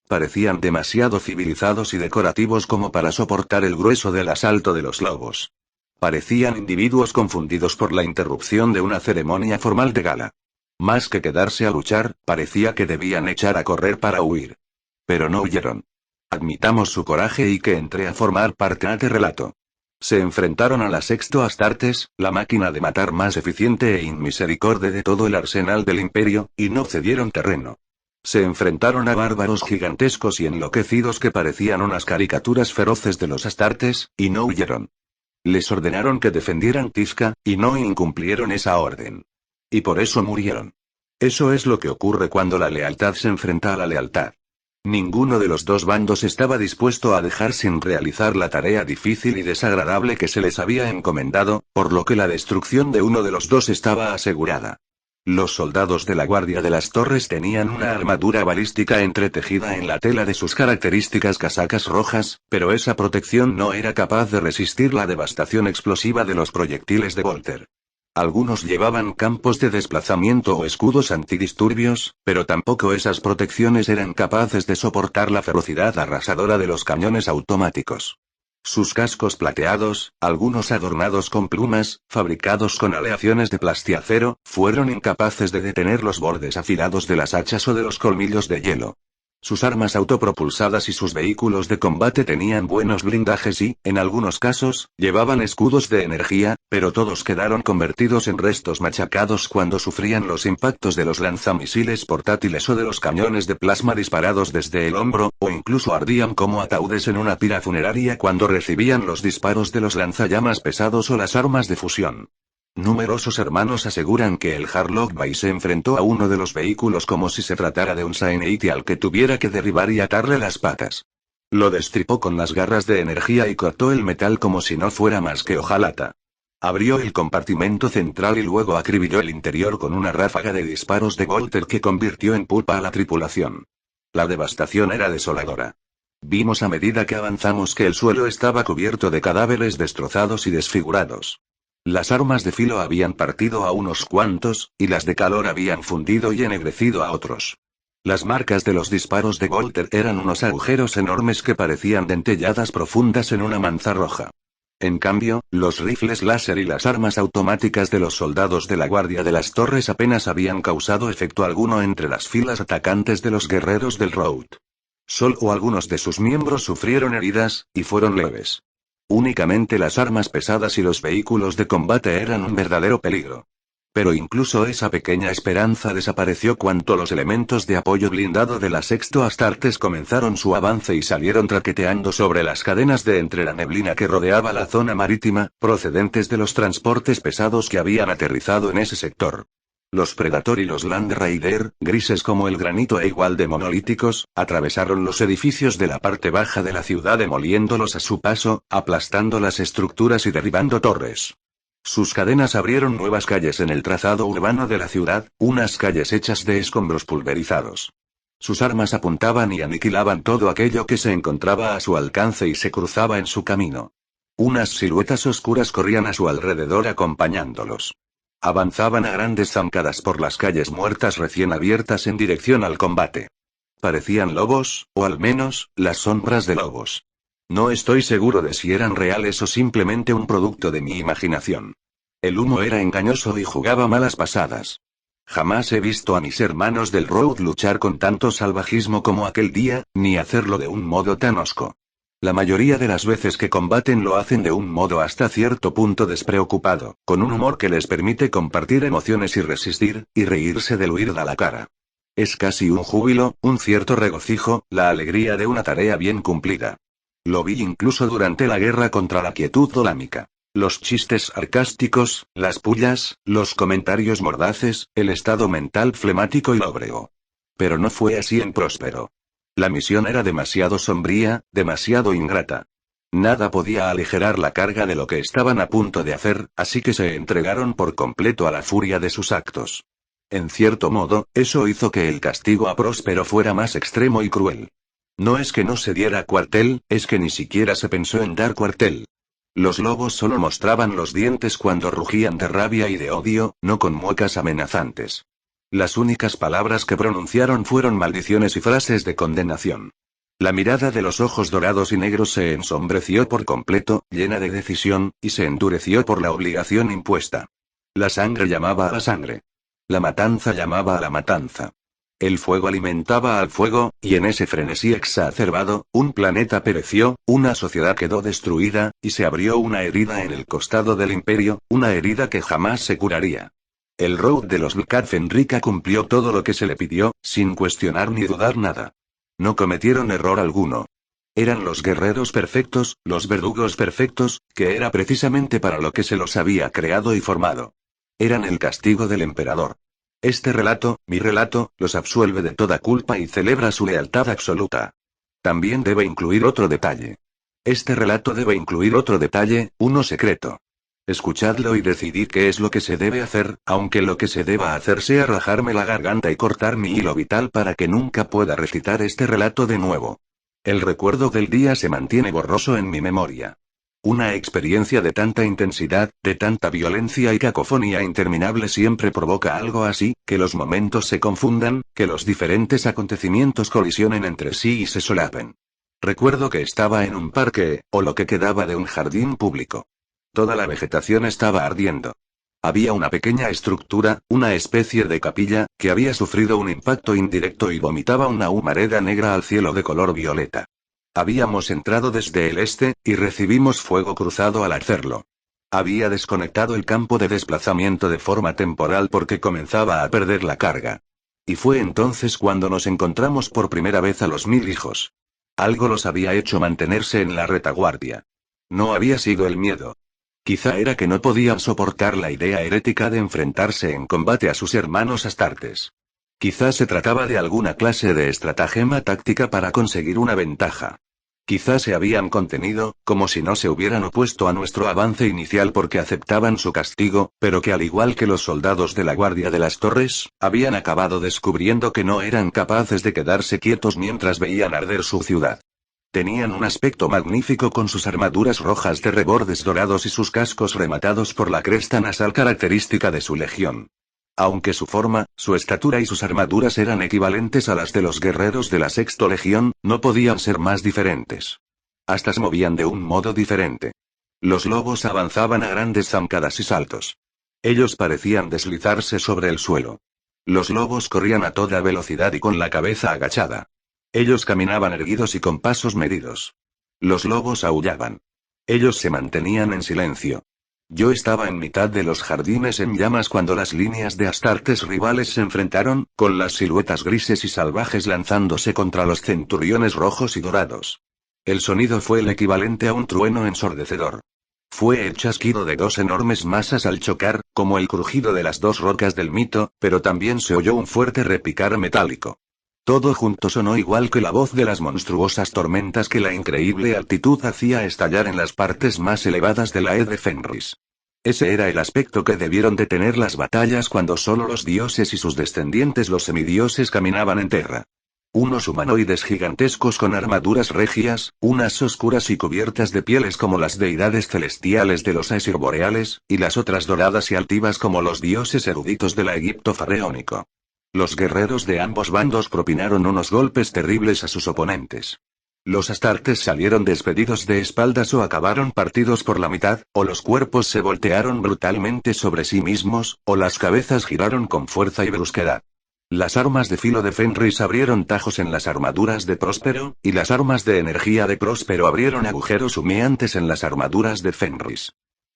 S1: Parecían demasiado civilizados y decorativos como para soportar el grueso del asalto de los lobos. Parecían individuos confundidos por la interrupción de una ceremonia formal de gala. Más que quedarse a luchar, parecía que debían echar a correr para huir. Pero no huyeron. Admitamos su coraje y que entré a formar parte de relato. Se enfrentaron a la Sexto Astartes, la máquina de matar más eficiente e inmisericorde de todo el arsenal del imperio, y no cedieron terreno. Se enfrentaron a bárbaros gigantescos y enloquecidos que parecían unas caricaturas feroces de los Astartes, y no huyeron. Les ordenaron que defendieran Tisca, y no incumplieron esa orden. Y por eso murieron. Eso es lo que ocurre cuando la lealtad se enfrenta a la lealtad. Ninguno de los dos bandos estaba dispuesto a dejar sin realizar la tarea difícil y desagradable que se les había encomendado, por lo que la destrucción de uno de los dos estaba asegurada. Los soldados de la Guardia de las Torres tenían una armadura balística entretejida en la tela de sus características casacas rojas, pero esa protección no era capaz de resistir la devastación explosiva de los proyectiles de Volter. Algunos llevaban campos de desplazamiento o escudos antidisturbios, pero tampoco esas protecciones eran capaces de soportar la ferocidad arrasadora de los cañones automáticos. Sus cascos plateados, algunos adornados con plumas, fabricados con aleaciones de plastiacero, fueron incapaces de detener los bordes afilados de las hachas o de los colmillos de hielo. Sus armas autopropulsadas y sus vehículos de combate tenían buenos blindajes y, en algunos casos, llevaban escudos de energía, pero todos quedaron convertidos en restos machacados cuando sufrían los impactos de los lanzamisiles portátiles o de los cañones de plasma disparados desde el hombro, o incluso ardían como ataúdes en una pira funeraria cuando recibían los disparos de los lanzallamas pesados o las armas de fusión. Numerosos hermanos aseguran que el Harlock Bay se enfrentó a uno de los vehículos como si se tratara de un Saenite al que tuviera que derribar y atarle las patas. Lo destripó con las garras de energía y cortó el metal como si no fuera más que hojalata. Abrió el compartimento central y luego acribilló el interior con una ráfaga de disparos de Volter que convirtió en pulpa a la tripulación. La devastación era desoladora. Vimos a medida que avanzamos que el suelo estaba cubierto de cadáveres destrozados y desfigurados. Las armas de filo habían partido a unos cuantos, y las de calor habían fundido y ennegrecido a otros. Las marcas de los disparos de Volter eran unos agujeros enormes que parecían dentelladas profundas en una manza roja. En cambio, los rifles láser y las armas automáticas de los soldados de la Guardia de las Torres apenas habían causado efecto alguno entre las filas atacantes de los guerreros del Road. Solo algunos de sus miembros sufrieron heridas, y fueron leves. Únicamente las armas pesadas y los vehículos de combate eran un verdadero peligro. Pero incluso esa pequeña esperanza desapareció cuando los elementos de apoyo blindado de la Sexto Astartes comenzaron su avance y salieron traqueteando sobre las cadenas de entre la neblina que rodeaba la zona marítima, procedentes de los transportes pesados que habían aterrizado en ese sector. Los Predator y los Land Raider, grises como el granito e igual de monolíticos, atravesaron los edificios de la parte baja de la ciudad demoliéndolos a su paso, aplastando las estructuras y derribando torres. Sus cadenas abrieron nuevas calles en el trazado urbano de la ciudad, unas calles hechas de escombros pulverizados. Sus armas apuntaban y aniquilaban todo aquello que se encontraba a su alcance y se cruzaba en su camino. Unas siluetas oscuras corrían a su alrededor acompañándolos. Avanzaban a grandes zancadas por las calles muertas recién abiertas en dirección al combate. Parecían lobos, o al menos, las sombras de lobos. No estoy seguro de si eran reales o simplemente un producto de mi imaginación. El humo era engañoso y jugaba malas pasadas. Jamás he visto a mis hermanos del Road luchar con tanto salvajismo como aquel día, ni hacerlo de un modo tan hosco. La mayoría de las veces que combaten lo hacen de un modo hasta cierto punto despreocupado, con un humor que les permite compartir emociones y resistir, y reírse del huir a la cara. Es casi un júbilo, un cierto regocijo, la alegría de una tarea bien cumplida. Lo vi incluso durante la guerra contra la quietud dolámica. Los chistes sarcásticos, las pullas, los comentarios mordaces, el estado mental flemático y lóbrego. Pero no fue así en Próspero. La misión era demasiado sombría, demasiado ingrata. Nada podía aligerar la carga de lo que estaban a punto de hacer, así que se entregaron por completo a la furia de sus actos. En cierto modo, eso hizo que el castigo a Próspero fuera más extremo y cruel. No es que no se diera cuartel, es que ni siquiera se pensó en dar cuartel. Los lobos solo mostraban los dientes cuando rugían de rabia y de odio, no con muecas amenazantes. Las únicas palabras que pronunciaron fueron maldiciones y frases de condenación. La mirada de los ojos dorados y negros se ensombreció por completo, llena de decisión, y se endureció por la obligación impuesta. La sangre llamaba a la sangre. La matanza llamaba a la matanza. El fuego alimentaba al fuego, y en ese frenesí exacerbado, un planeta pereció, una sociedad quedó destruida, y se abrió una herida en el costado del imperio, una herida que jamás se curaría. El Road de los Vlad Fenrica cumplió todo lo que se le pidió, sin cuestionar ni dudar nada. No cometieron error alguno. Eran los guerreros perfectos, los verdugos perfectos, que era precisamente para lo que se los había creado y formado. Eran el castigo del emperador. Este relato, mi relato, los absuelve de toda culpa y celebra su lealtad absoluta. También debe incluir otro detalle. Este relato debe incluir otro detalle, uno secreto. Escuchadlo y decidid qué es lo que se debe hacer, aunque lo que se deba hacer sea rajarme la garganta y cortar mi hilo vital para que nunca pueda recitar este relato de nuevo. El recuerdo del día se mantiene borroso en mi memoria. Una experiencia de tanta intensidad, de tanta violencia y cacofonía interminable siempre provoca algo así, que los momentos se confundan, que los diferentes acontecimientos colisionen entre sí y se solapen. Recuerdo que estaba en un parque, o lo que quedaba de un jardín público. Toda la vegetación estaba ardiendo. Había una pequeña estructura, una especie de capilla, que había sufrido un impacto indirecto y vomitaba una humareda negra al cielo de color violeta. Habíamos entrado desde el este, y recibimos fuego cruzado al hacerlo. Había desconectado el campo de desplazamiento de forma temporal porque comenzaba a perder la carga. Y fue entonces cuando nos encontramos por primera vez a los 1000 hijos. Algo los había hecho mantenerse en la retaguardia. No había sido el miedo. Quizá era que no podían soportar la idea herética de enfrentarse en combate a sus hermanos astartes. Quizá se trataba de alguna clase de estratagema táctica para conseguir una ventaja. Quizá se habían contenido, como si no se hubieran opuesto a nuestro avance inicial porque aceptaban su castigo, pero que al igual que los soldados de la Guardia de las Torres, habían acabado descubriendo que no eran capaces de quedarse quietos mientras veían arder su ciudad. Tenían un aspecto magnífico con sus armaduras rojas de rebordes dorados y sus cascos rematados por la cresta nasal característica de su legión. Aunque su forma, su estatura y sus armaduras eran equivalentes a las de los guerreros de la Sexta Legión, no podían ser más diferentes. Hasta se movían de un modo diferente. Los lobos avanzaban a grandes zancadas y saltos. Ellos parecían deslizarse sobre el suelo. Los lobos corrían a toda velocidad y con la cabeza agachada. Ellos caminaban erguidos y con pasos medidos. Los lobos aullaban. Ellos se mantenían en silencio. Yo estaba en mitad de los jardines en llamas cuando las líneas de astartes rivales se enfrentaron, con las siluetas grises y salvajes lanzándose contra los centuriones rojos y dorados. El sonido fue el equivalente a un trueno ensordecedor. Fue el chasquido de dos enormes masas al chocar, como el crujido de las dos rocas del mito, pero también se oyó un fuerte repicar metálico. Todo junto sonó igual que la voz de las monstruosas tormentas que la increíble altitud hacía estallar en las partes más elevadas de la Ed de Fenris. Ese era el aspecto que debieron de tener las batallas cuando solo los dioses y sus descendientes los semidioses caminaban en tierra. Unos humanoides gigantescos con armaduras regias, unas oscuras y cubiertas de pieles como las deidades celestiales de los Aesir boreales, y las otras doradas y altivas como los dioses eruditos del Egipto faraónico. Los guerreros de ambos bandos propinaron unos golpes terribles a sus oponentes. Los astartes salieron despedidos de espaldas o acabaron partidos por la mitad, o los cuerpos se voltearon brutalmente sobre sí mismos, o las cabezas giraron con fuerza y brusquedad. Las armas de filo de Fenris abrieron tajos en las armaduras de Próspero, y las armas de energía de Próspero abrieron agujeros humeantes en las armaduras de Fenris.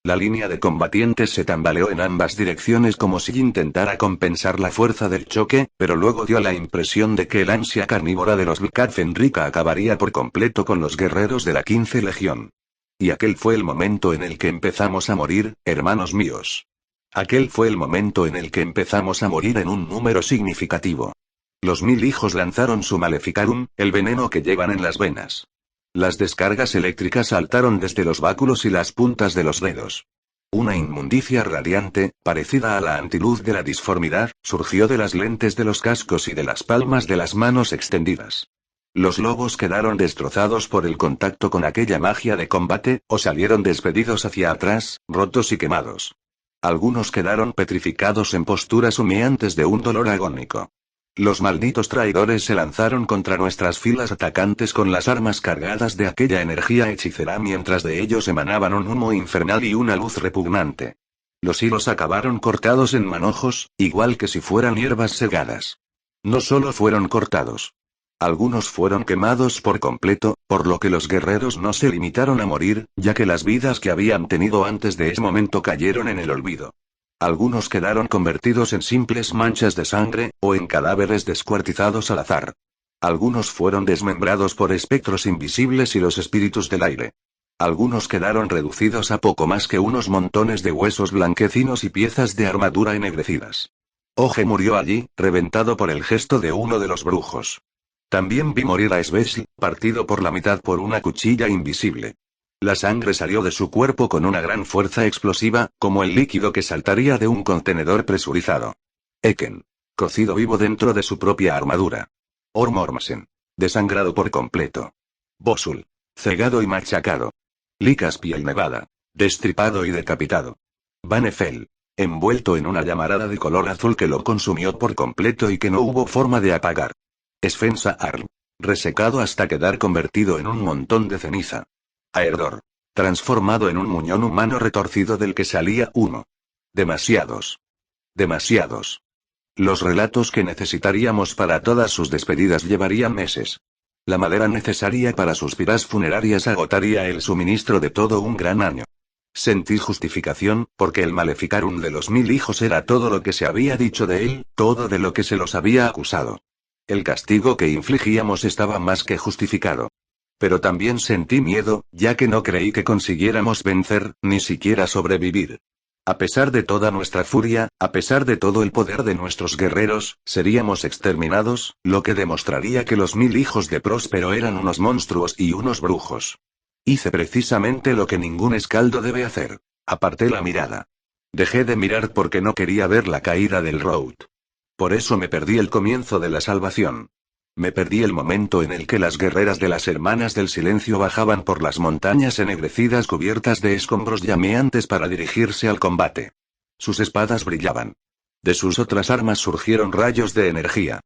S1: La línea de combatientes se tambaleó en ambas direcciones como si intentara compensar la fuerza del choque, pero luego dio la impresión de que el ansia carnívora de los Vlad Fenrika acabaría por completo con los guerreros de la 15 Legión. Y aquel fue el momento en el que empezamos a morir, hermanos míos. Aquel fue el momento en el que empezamos a morir en un número significativo. Los 1000 hijos lanzaron su Maleficarum, el veneno que llevan en las venas. Las descargas eléctricas saltaron desde los báculos y las puntas de los dedos. Una inmundicia radiante, parecida a la antiluz de la disformidad, surgió de las lentes de los cascos y de las palmas de las manos extendidas. Los lobos quedaron destrozados por el contacto con aquella magia de combate, o salieron despedidos hacia atrás, rotos y quemados. Algunos quedaron petrificados en posturas humeantes de un dolor agónico. Los malditos traidores se lanzaron contra nuestras filas atacantes con las armas cargadas de aquella energía hechicera mientras de ellos emanaban un humo infernal y una luz repugnante. Los hilos acabaron cortados en manojos, igual que si fueran hierbas segadas. No solo fueron cortados. Algunos fueron quemados por completo, por lo que los guerreros no se limitaron a morir, ya que las vidas que habían tenido antes de ese momento cayeron en el olvido. Algunos quedaron convertidos en simples manchas de sangre, o en cadáveres descuartizados al azar. Algunos fueron desmembrados por espectros invisibles y los espíritus del aire. Algunos quedaron reducidos a poco más que unos montones de huesos blanquecinos y piezas de armadura ennegrecidas. Oje murió allí, reventado por el gesto de uno de los brujos. También vi morir a Svesl, partido por la mitad por una cuchilla invisible. La sangre salió de su cuerpo con una gran fuerza explosiva, como el líquido que saltaría de un contenedor presurizado. Eken. Cocido vivo dentro de su propia armadura. Ormormsen. Desangrado por completo. Bosul. Cegado y machacado. Likas piel nevada. Destripado y decapitado. Vanefel. Envuelto en una llamarada de color azul que lo consumió por completo y que no hubo forma de apagar. Sfensa Arl. Resecado hasta quedar convertido en un montón de ceniza. Aerdor. Transformado en un muñón humano retorcido del que salía humo. Demasiados. Demasiados. Los relatos que necesitaríamos para todas sus despedidas llevarían meses. La madera necesaria para sus piras funerarias agotaría el suministro de todo un gran año. Sentí justificación, porque el Maleficarum de los 1000 hijos era todo lo que se había dicho de él, todo de lo que se los había acusado. El castigo que infligíamos estaba más que justificado. Pero también sentí miedo, ya que no creí que consiguiéramos vencer, ni siquiera sobrevivir. A pesar de toda nuestra furia, a pesar de todo el poder de nuestros guerreros, seríamos exterminados, lo que demostraría que los 1000 hijos de Próspero eran unos monstruos y unos brujos. Hice precisamente lo que ningún escaldo debe hacer. Aparté la mirada. Dejé de mirar porque no quería ver la caída del Road. Por eso me perdí el comienzo de la salvación. Me perdí el momento en el que las guerreras de las Hermanas del Silencio bajaban por las montañas ennegrecidas cubiertas de escombros llameantes para dirigirse al combate. Sus espadas brillaban. De sus otras armas surgieron rayos de energía.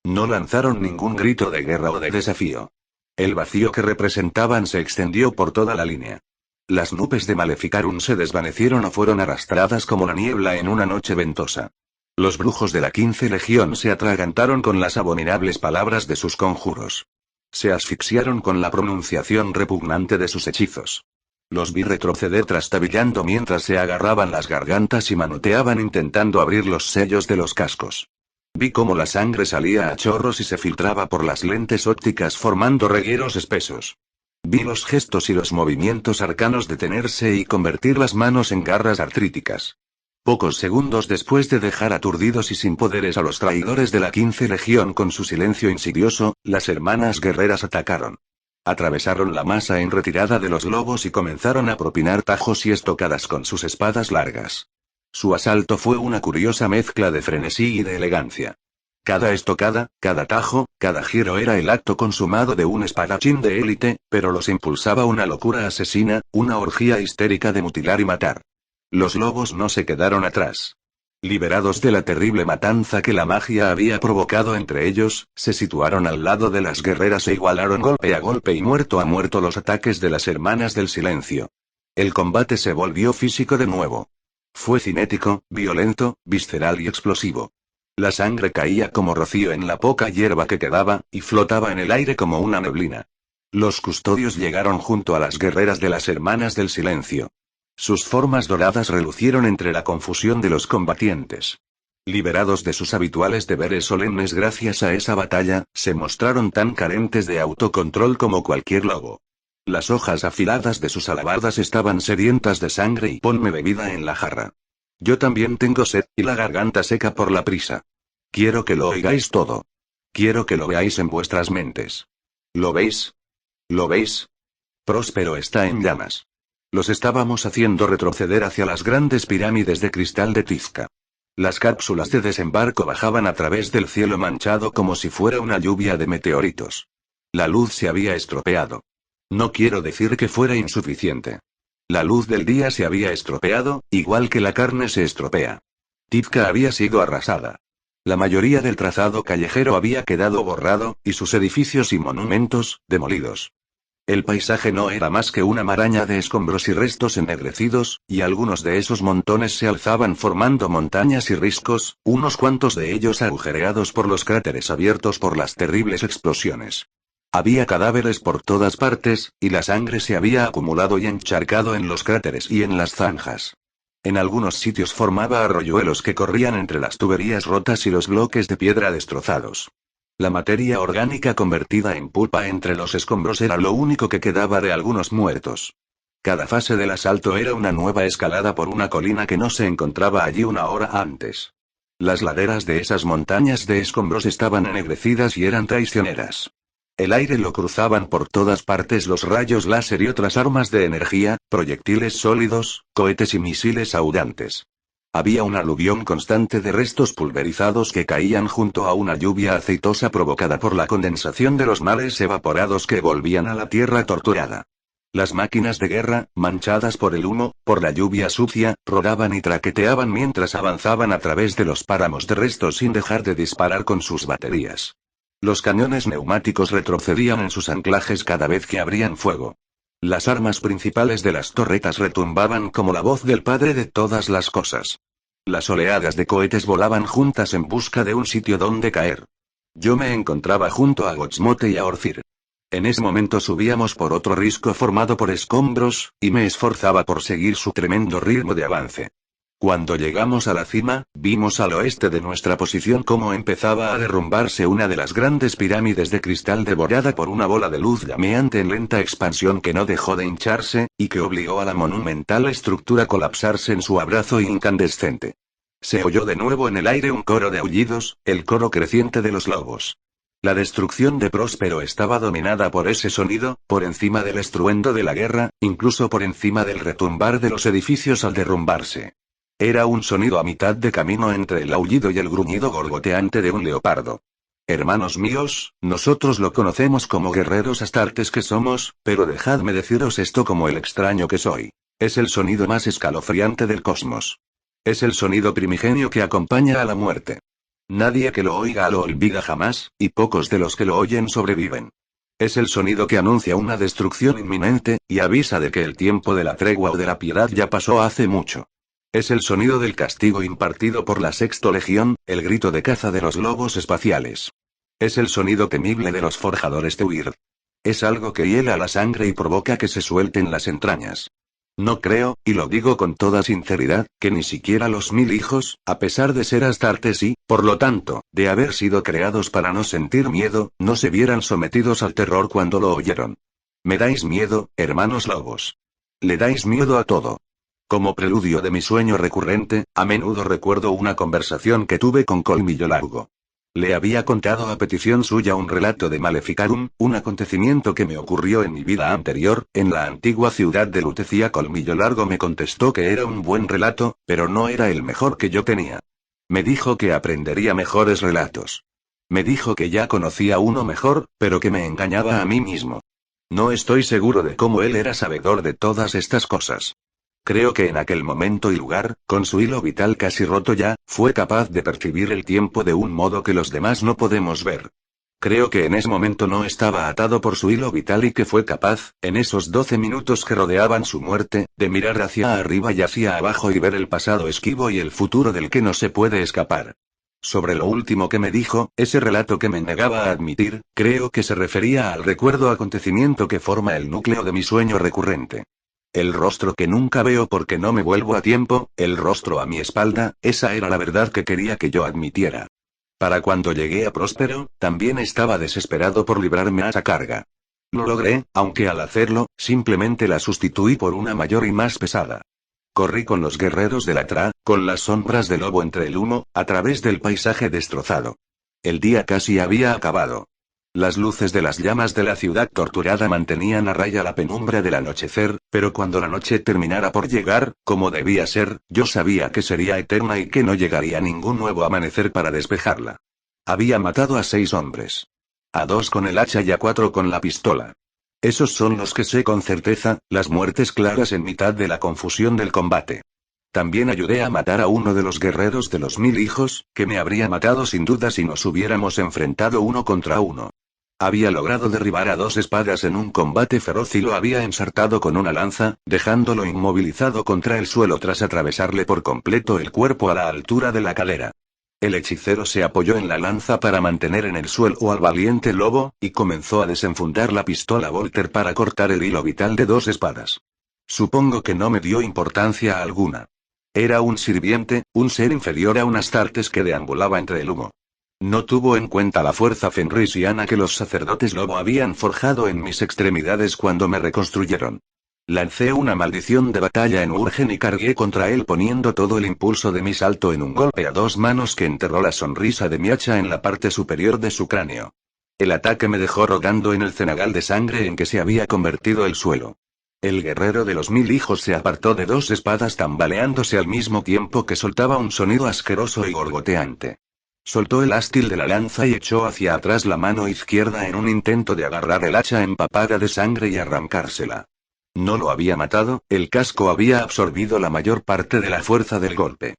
S1: No lanzaron ningún grito de guerra o de desafío. El vacío que representaban se extendió por toda la línea. Las nubes de Maleficarum se desvanecieron o fueron arrastradas como la niebla en una noche ventosa. Los brujos de la 15 Legión se atragantaron con las abominables palabras de sus conjuros. Se asfixiaron con la pronunciación repugnante de sus hechizos. Los vi retroceder trastabillando mientras se agarraban las gargantas y manoteaban intentando abrir los sellos de los cascos. Vi cómo la sangre salía a chorros y se filtraba por las lentes ópticas formando regueros espesos. Vi los gestos y los movimientos arcanos detenerse y convertir las manos en garras artríticas. Pocos segundos después de dejar aturdidos y sin poderes a los traidores de la 15 Legión con su silencio insidioso, las hermanas guerreras atacaron. Atravesaron la masa en retirada de los lobos y comenzaron a propinar tajos y estocadas con sus espadas largas. Su asalto fue una curiosa mezcla de frenesí y de elegancia. Cada estocada, cada tajo, cada giro era el acto consumado de un espadachín de élite, pero los impulsaba una locura asesina, una orgía histérica de mutilar y matar. Los lobos no se quedaron atrás. Liberados de la terrible matanza que la magia había provocado entre ellos, se situaron al lado de las guerreras e igualaron golpe a golpe y muerto a muerto los ataques de las hermanas del silencio. El combate se volvió físico de nuevo. Fue cinético, violento, visceral y explosivo. La sangre caía como rocío en la poca hierba que quedaba, y flotaba en el aire como una neblina. Los custodios llegaron junto a las guerreras de las hermanas del silencio. Sus formas doradas relucieron entre la confusión de los combatientes. Liberados de sus habituales deberes solemnes gracias a esa batalla, se mostraron tan carentes de autocontrol como cualquier lobo. Las hojas afiladas de sus alabardas estaban sedientas de sangre y ponme bebida en la jarra. Yo también tengo sed, y la garganta seca por la prisa. Quiero que lo oigáis todo. Quiero que lo veáis en vuestras mentes. ¿Lo veis? ¿Lo veis? Próspero está en llamas. Los estábamos haciendo retroceder hacia las grandes pirámides de cristal de Tizca. Las cápsulas de desembarco bajaban a través del cielo manchado como si fuera una lluvia de meteoritos. La luz se había estropeado. No quiero decir que fuera insuficiente. La luz del día se había estropeado, igual que la carne se estropea. Tizca había sido arrasada. La mayoría del trazado callejero había quedado borrado, y sus edificios y monumentos, demolidos. El paisaje no era más que una maraña de escombros y restos ennegrecidos, y algunos de esos montones se alzaban formando montañas y riscos, unos cuantos de ellos agujereados por los cráteres abiertos por las terribles explosiones. Había cadáveres por todas partes, y la sangre se había acumulado y encharcado en los cráteres y en las zanjas. En algunos sitios formaba arroyuelos que corrían entre las tuberías rotas y los bloques de piedra destrozados. La materia orgánica convertida en pulpa entre los escombros era lo único que quedaba de algunos muertos. Cada fase del asalto era una nueva escalada por una colina que no se encontraba allí una hora antes. Las laderas de esas montañas de escombros estaban ennegrecidas y eran traicioneras. El aire lo cruzaban por todas partes los rayos láser y otras armas de energía, proyectiles sólidos, cohetes y misiles aullantes. Había un aluvión constante de restos pulverizados que caían junto a una lluvia aceitosa provocada por la condensación de los mares evaporados que volvían a la tierra torturada. Las máquinas de guerra, manchadas por el humo, por la lluvia sucia, rodaban y traqueteaban mientras avanzaban a través de los páramos de restos sin dejar de disparar con sus baterías. Los cañones neumáticos retrocedían en sus anclajes cada vez que abrían fuego. Las armas principales de las torretas retumbaban como la voz del padre de todas las cosas. Las oleadas de cohetes volaban juntas en busca de un sitio donde caer. Yo me encontraba junto a Gotzmote y a Orcir. En ese momento subíamos por otro risco formado por escombros, y me esforzaba por seguir su tremendo ritmo de avance. Cuando llegamos a la cima, vimos al oeste de nuestra posición cómo empezaba a derrumbarse una de las grandes pirámides de cristal devorada por una bola de luz llameante en lenta expansión que no dejó de hincharse, y que obligó a la monumental estructura a colapsarse en su abrazo incandescente. Se oyó de nuevo en el aire un coro de aullidos, el coro creciente de los lobos. La destrucción de Próspero estaba dominada por ese sonido, por encima del estruendo de la guerra, incluso por encima del retumbar de los edificios al derrumbarse. Era un sonido a mitad de camino entre el aullido y el gruñido gorgoteante de un leopardo. Hermanos míos, nosotros lo conocemos como guerreros astartes que somos, pero dejadme deciros esto como el extraño que soy. Es el sonido más escalofriante del cosmos. Es el sonido primigenio que acompaña a la muerte. Nadie que lo oiga lo olvida jamás, y pocos de los que lo oyen sobreviven. Es el sonido que anuncia una destrucción inminente, y avisa de que el tiempo de la tregua o de la piedad ya pasó hace mucho. Es el sonido del castigo impartido por la Sexta Legión, el grito de caza de los lobos espaciales. Es el sonido temible de los forjadores de Weird. Es algo que hiela la sangre y provoca que se suelten las entrañas. No creo, y lo digo con toda sinceridad, que ni siquiera los 1000 hijos, a pesar de ser astartes y, por lo tanto, de haber sido creados para no sentir miedo, no se vieran sometidos al terror cuando lo oyeron. Me dais miedo, hermanos lobos. Le dais miedo a todo. Como preludio de mi sueño recurrente, a menudo recuerdo una conversación que tuve con Colmillo Largo. Le había contado a petición suya un relato de Maleficarum, un acontecimiento que me ocurrió en mi vida anterior, en la antigua ciudad de Lutecia. Colmillo Largo me contestó que era un buen relato, pero no era el mejor que yo tenía. Me dijo que aprendería mejores relatos. Me dijo que ya conocía uno mejor, pero que me engañaba a mí mismo. No estoy seguro de cómo él era sabedor de todas estas cosas. Creo que en aquel momento y lugar, con su hilo vital casi roto ya, fue capaz de percibir el tiempo de un modo que los demás no podemos ver. Creo que en ese momento no estaba atado por su hilo vital y que fue capaz, en esos 12 minutos que rodeaban su muerte, de mirar hacia arriba y hacia abajo y ver el pasado esquivo y el futuro del que no se puede escapar. Sobre lo último que me dijo, ese relato que me negaba a admitir, creo que se refería al recuerdo acontecimiento que forma el núcleo de mi sueño recurrente. El rostro que nunca veo porque no me vuelvo a tiempo, el rostro a mi espalda, esa era la verdad que quería que yo admitiera. Para cuando llegué a Próspero, también estaba desesperado por librarme a esa carga. Lo logré, aunque al hacerlo, simplemente la sustituí por una mayor y más pesada. Corrí con los guerreros de la Tra, con las sombras del lobo entre el humo, a través del paisaje destrozado. El día casi había acabado. Las luces de las llamas de la ciudad torturada mantenían a raya la penumbra del anochecer, pero cuando la noche terminara por llegar, como debía ser, yo sabía que sería eterna y que no llegaría ningún nuevo amanecer para despejarla. Había matado a 6 hombres. A 2 con el hacha y a 4 con la pistola. Esos son los que sé con certeza, las muertes claras en mitad de la confusión del combate. También ayudé a matar a uno de los guerreros de los 1000 hijos, que me habría matado sin duda si nos hubiéramos enfrentado uno contra uno. Había logrado derribar a 2 espadas en un combate feroz y lo había ensartado con una lanza, dejándolo inmovilizado contra el suelo tras atravesarle por completo el cuerpo a la altura de la cadera. El hechicero se apoyó en la lanza para mantener en el suelo al valiente lobo, y comenzó a desenfundar la pistola Volter para cortar el hilo vital de 2 espadas. Supongo que no me dio importancia alguna. Era un sirviente, un ser inferior a un Astartes que deambulaba entre el humo. No tuvo en cuenta la fuerza fenrisiana que los sacerdotes lobo habían forjado en mis extremidades cuando me reconstruyeron. Lancé una maldición de batalla en Urgen y cargué contra él poniendo todo el impulso de mi salto en un golpe a 2 manos que enterró la sonrisa de mi hacha en la parte superior de su cráneo. El ataque me dejó rodando en el cenagal de sangre en que se había convertido el suelo. El guerrero de los 1000 hijos se apartó de 2 espadas tambaleándose al mismo tiempo que soltaba un sonido asqueroso y gorgoteante. Soltó el ástil de la lanza y echó hacia atrás la mano izquierda en un intento de agarrar el hacha empapada de sangre y arrancársela. No lo había matado, el casco había absorbido la mayor parte de la fuerza del golpe.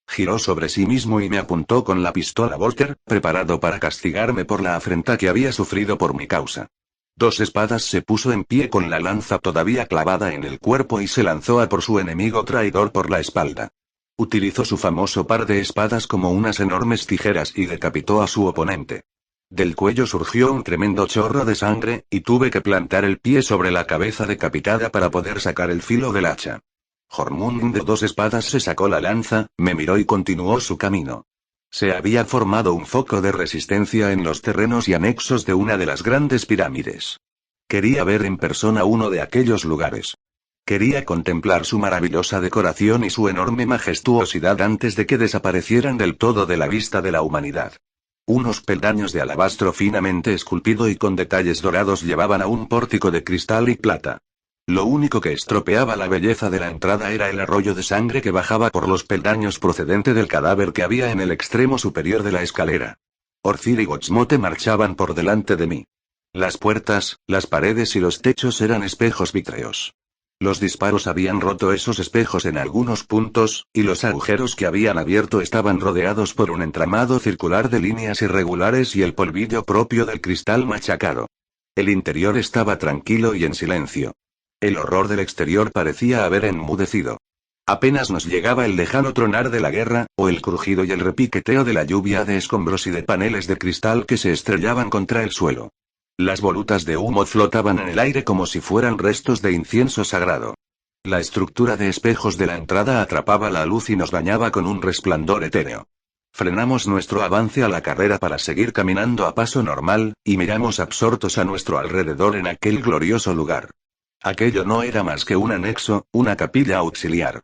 S1: Giró sobre sí mismo y me apuntó con la pistola Volter, preparado para castigarme por la afrenta que había sufrido por mi causa. 2 espadas se puso en pie con la lanza todavía clavada en el cuerpo y se lanzó a por su enemigo traidor por la espalda. Utilizó su famoso par de espadas como unas enormes tijeras y decapitó a su oponente. Del cuello surgió un tremendo chorro de sangre, y tuve que plantar el pie sobre la cabeza decapitada para poder sacar el filo del hacha. Jormungand de 2 espadas se sacó la lanza, me miró y continuó su camino. Se había formado un foco de resistencia en los terrenos y anexos de una de las grandes pirámides. Quería ver en persona uno de aquellos lugares. Quería contemplar su maravillosa decoración y su enorme majestuosidad antes de que desaparecieran del todo de la vista de la humanidad. Unos peldaños de alabastro finamente esculpido y con detalles dorados llevaban a un pórtico de cristal y plata. Lo único que estropeaba la belleza de la entrada era el arroyo de sangre que bajaba por los peldaños procedente del cadáver que había en el extremo superior de la escalera. Orcir y Gotsmote marchaban por delante de mí. Las puertas, las paredes y los techos eran espejos vítreos. Los disparos habían roto esos espejos en algunos puntos, y los agujeros que habían abierto estaban rodeados por un entramado circular de líneas irregulares y el polvillo propio del cristal machacado. El interior estaba tranquilo y en silencio. El horror del exterior parecía haber enmudecido. Apenas nos llegaba el lejano tronar de la guerra, o el crujido y el repiqueteo de la lluvia de escombros y de paneles de cristal que se estrellaban contra el suelo. Las volutas de humo flotaban en el aire como si fueran restos de incienso sagrado. La estructura de espejos de la entrada atrapaba la luz y nos bañaba con un resplandor etéreo. Frenamos nuestro avance a la carrera para seguir caminando a paso normal, y miramos absortos a nuestro alrededor en aquel glorioso lugar. Aquello no era más que un anexo, una capilla auxiliar.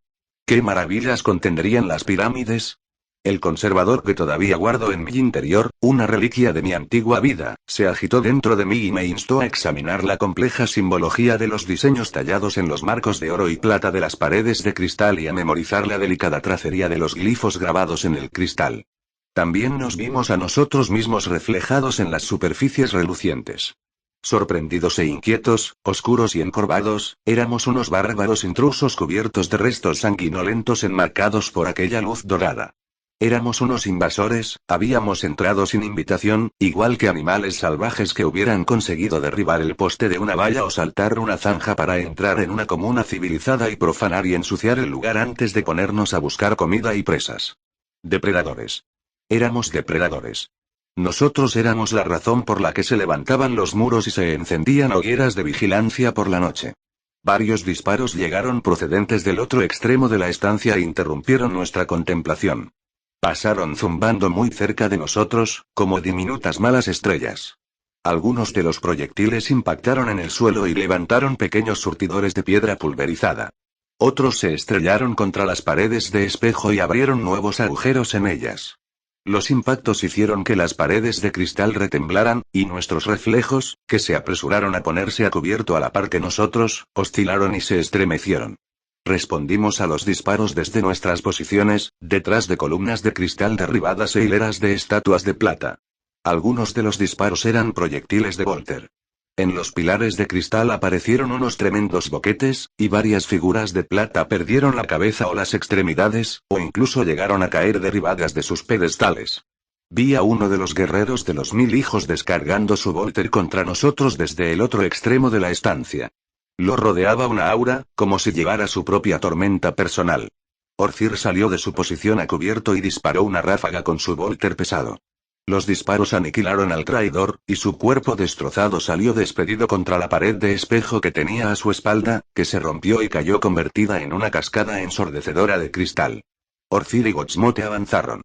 S1: ¿Qué maravillas contendrían las pirámides? El conservador que todavía guardo en mi interior, una reliquia de mi antigua vida, se agitó dentro de mí y me instó a examinar la compleja simbología de los diseños tallados en los marcos de oro y plata de las paredes de cristal y a memorizar la delicada tracería de los glifos grabados en el cristal. También nos vimos a nosotros mismos reflejados en las superficies relucientes. Sorprendidos e inquietos, oscuros y encorvados, éramos unos bárbaros intrusos cubiertos de restos sanguinolentos enmarcados por aquella luz dorada. Éramos unos invasores, habíamos entrado sin invitación, igual que animales salvajes que hubieran conseguido derribar el poste de una valla o saltar una zanja para entrar en una comuna civilizada y profanar y ensuciar el lugar antes de ponernos a buscar comida y presas. Depredadores. Éramos depredadores. Nosotros éramos la razón por la que se levantaban los muros y se encendían hogueras de vigilancia por la noche. Varios disparos llegaron procedentes del otro extremo de la estancia e interrumpieron nuestra contemplación. Pasaron zumbando muy cerca de nosotros, como diminutas malas estrellas. Algunos de los proyectiles impactaron en el suelo y levantaron pequeños surtidores de piedra pulverizada. Otros se estrellaron contra las paredes de espejo y abrieron nuevos agujeros en ellas. Los impactos hicieron que las paredes de cristal retemblaran, y nuestros reflejos, que se apresuraron a ponerse a cubierto a la par que nosotros, oscilaron y se estremecieron. Respondimos a los disparos desde nuestras posiciones, detrás de columnas de cristal derribadas e hileras de estatuas de plata. Algunos de los disparos eran proyectiles de Volter. En los pilares de cristal aparecieron unos tremendos boquetes, y varias figuras de plata perdieron la cabeza o las extremidades, o incluso llegaron a caer derribadas de sus pedestales. Vi a uno de los guerreros de los 1000 hijos descargando su Volter contra nosotros desde el otro extremo de la estancia. Lo rodeaba una aura, como si llevara su propia tormenta personal. Orcir salió de su posición a cubierto y disparó una ráfaga con su Volter pesado. Los disparos aniquilaron al traidor, y su cuerpo destrozado salió despedido contra la pared de espejo que tenía a su espalda, que se rompió y cayó convertida en una cascada ensordecedora de cristal. Orcir y Gotsmote avanzaron.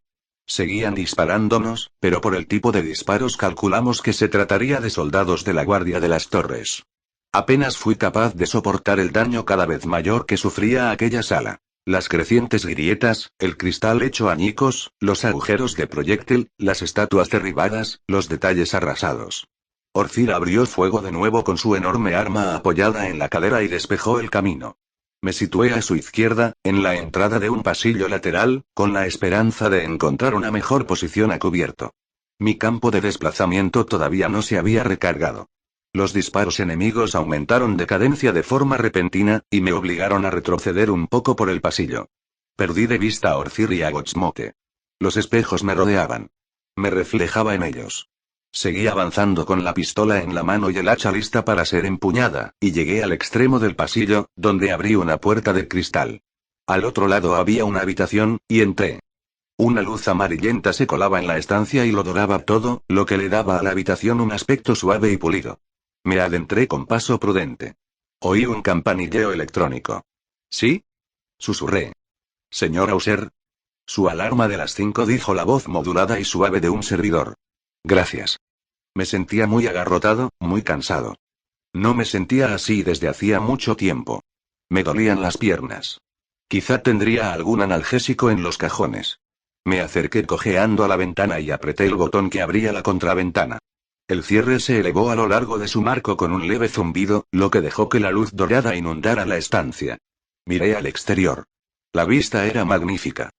S1: Seguían disparándonos, pero por el tipo de disparos calculamos que se trataría de soldados de la guardia de las torres. Apenas fui capaz de soportar el daño cada vez mayor que sufría aquella sala. Las crecientes grietas, el cristal hecho añicos, los agujeros de proyectil, las estatuas derribadas, los detalles arrasados. Orcir abrió fuego de nuevo con su enorme arma apoyada en la cadera y despejó el camino. Me situé a su izquierda, en la entrada de un pasillo lateral, con la esperanza de encontrar una mejor posición a cubierto. Mi campo de desplazamiento todavía no se había recargado. Los disparos enemigos aumentaron de cadencia de forma repentina, y me obligaron a retroceder un poco por el pasillo. Perdí de vista a Orcir y a Gotsmote. Los espejos me rodeaban. Me reflejaba en ellos. Seguí avanzando con la pistola en la mano y el hacha lista para ser empuñada, y llegué al extremo del pasillo, donde abrí una puerta de cristal. Al otro lado había una habitación, y entré. Una luz amarillenta se colaba en la estancia y lo doraba todo, lo que le daba a la habitación un aspecto suave y pulido. Me adentré con paso prudente. Oí un campanilleo electrónico. ¿Sí? Susurré. Señor Auser. Su alarma de las 5, dijo la voz modulada y suave de un servidor. Gracias. Me sentía muy agarrotado, muy cansado. No me sentía así desde hacía mucho tiempo. Me dolían las piernas. Quizá tendría algún analgésico en los cajones. Me acerqué cojeando a la ventana y apreté el botón que abría la contraventana. El cierre se elevó a lo largo de su marco con un leve zumbido, lo que dejó que la luz dorada inundara la estancia. Miré al exterior. La vista era magnífica.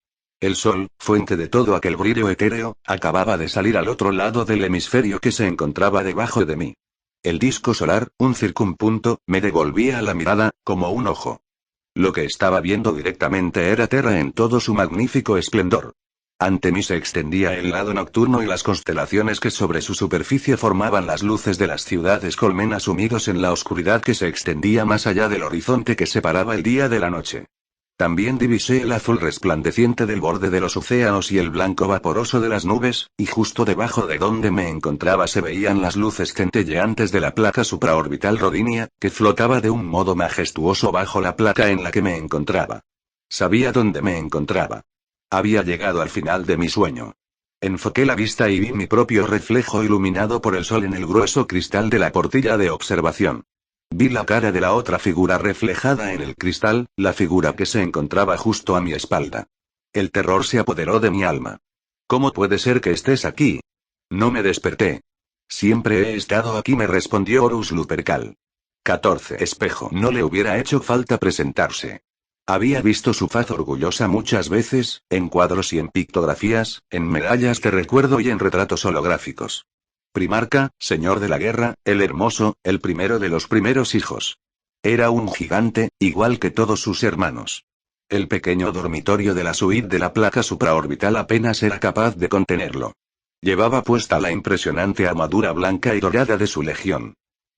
S1: El sol, fuente de todo aquel brillo etéreo, acababa de salir al otro lado del hemisferio que se encontraba debajo de mí. El disco solar, un circunpunto, me devolvía la mirada, como un ojo. Lo que estaba viendo directamente era Terra en todo su magnífico esplendor. Ante mí se extendía el lado nocturno y las constelaciones que sobre su superficie formaban las luces de las ciudades colmena sumidos en la oscuridad que se extendía más allá del horizonte que separaba el día de la noche. También divisé el azul resplandeciente del borde de los océanos y el blanco vaporoso de las nubes, y justo debajo de donde me encontraba se veían las luces centelleantes de la placa supraorbital Rodinia, que flotaba de un modo majestuoso bajo la placa en la que me encontraba. Sabía dónde me encontraba. Había llegado al final de mi sueño. Enfoqué la vista y vi mi propio reflejo iluminado por el sol en el grueso cristal de la portilla de observación. Vi la cara de la otra figura reflejada en el cristal, la figura que se encontraba justo a mi espalda. El terror se apoderó de mi alma. ¿Cómo puede ser que estés aquí? No me desperté. Siempre he estado aquí, me respondió Horus Lupercal. 14. Espejo. No le hubiera hecho falta presentarse. Había visto su faz orgullosa muchas veces, en cuadros y en pictografías, en medallas de recuerdo y en retratos holográficos. Primarca, señor de la guerra, el hermoso, el primero de los primeros hijos. Era un gigante, igual que todos sus hermanos. El pequeño dormitorio de la suite de la placa supraorbital apenas era capaz de contenerlo. Llevaba puesta la impresionante armadura blanca y dorada de su legión.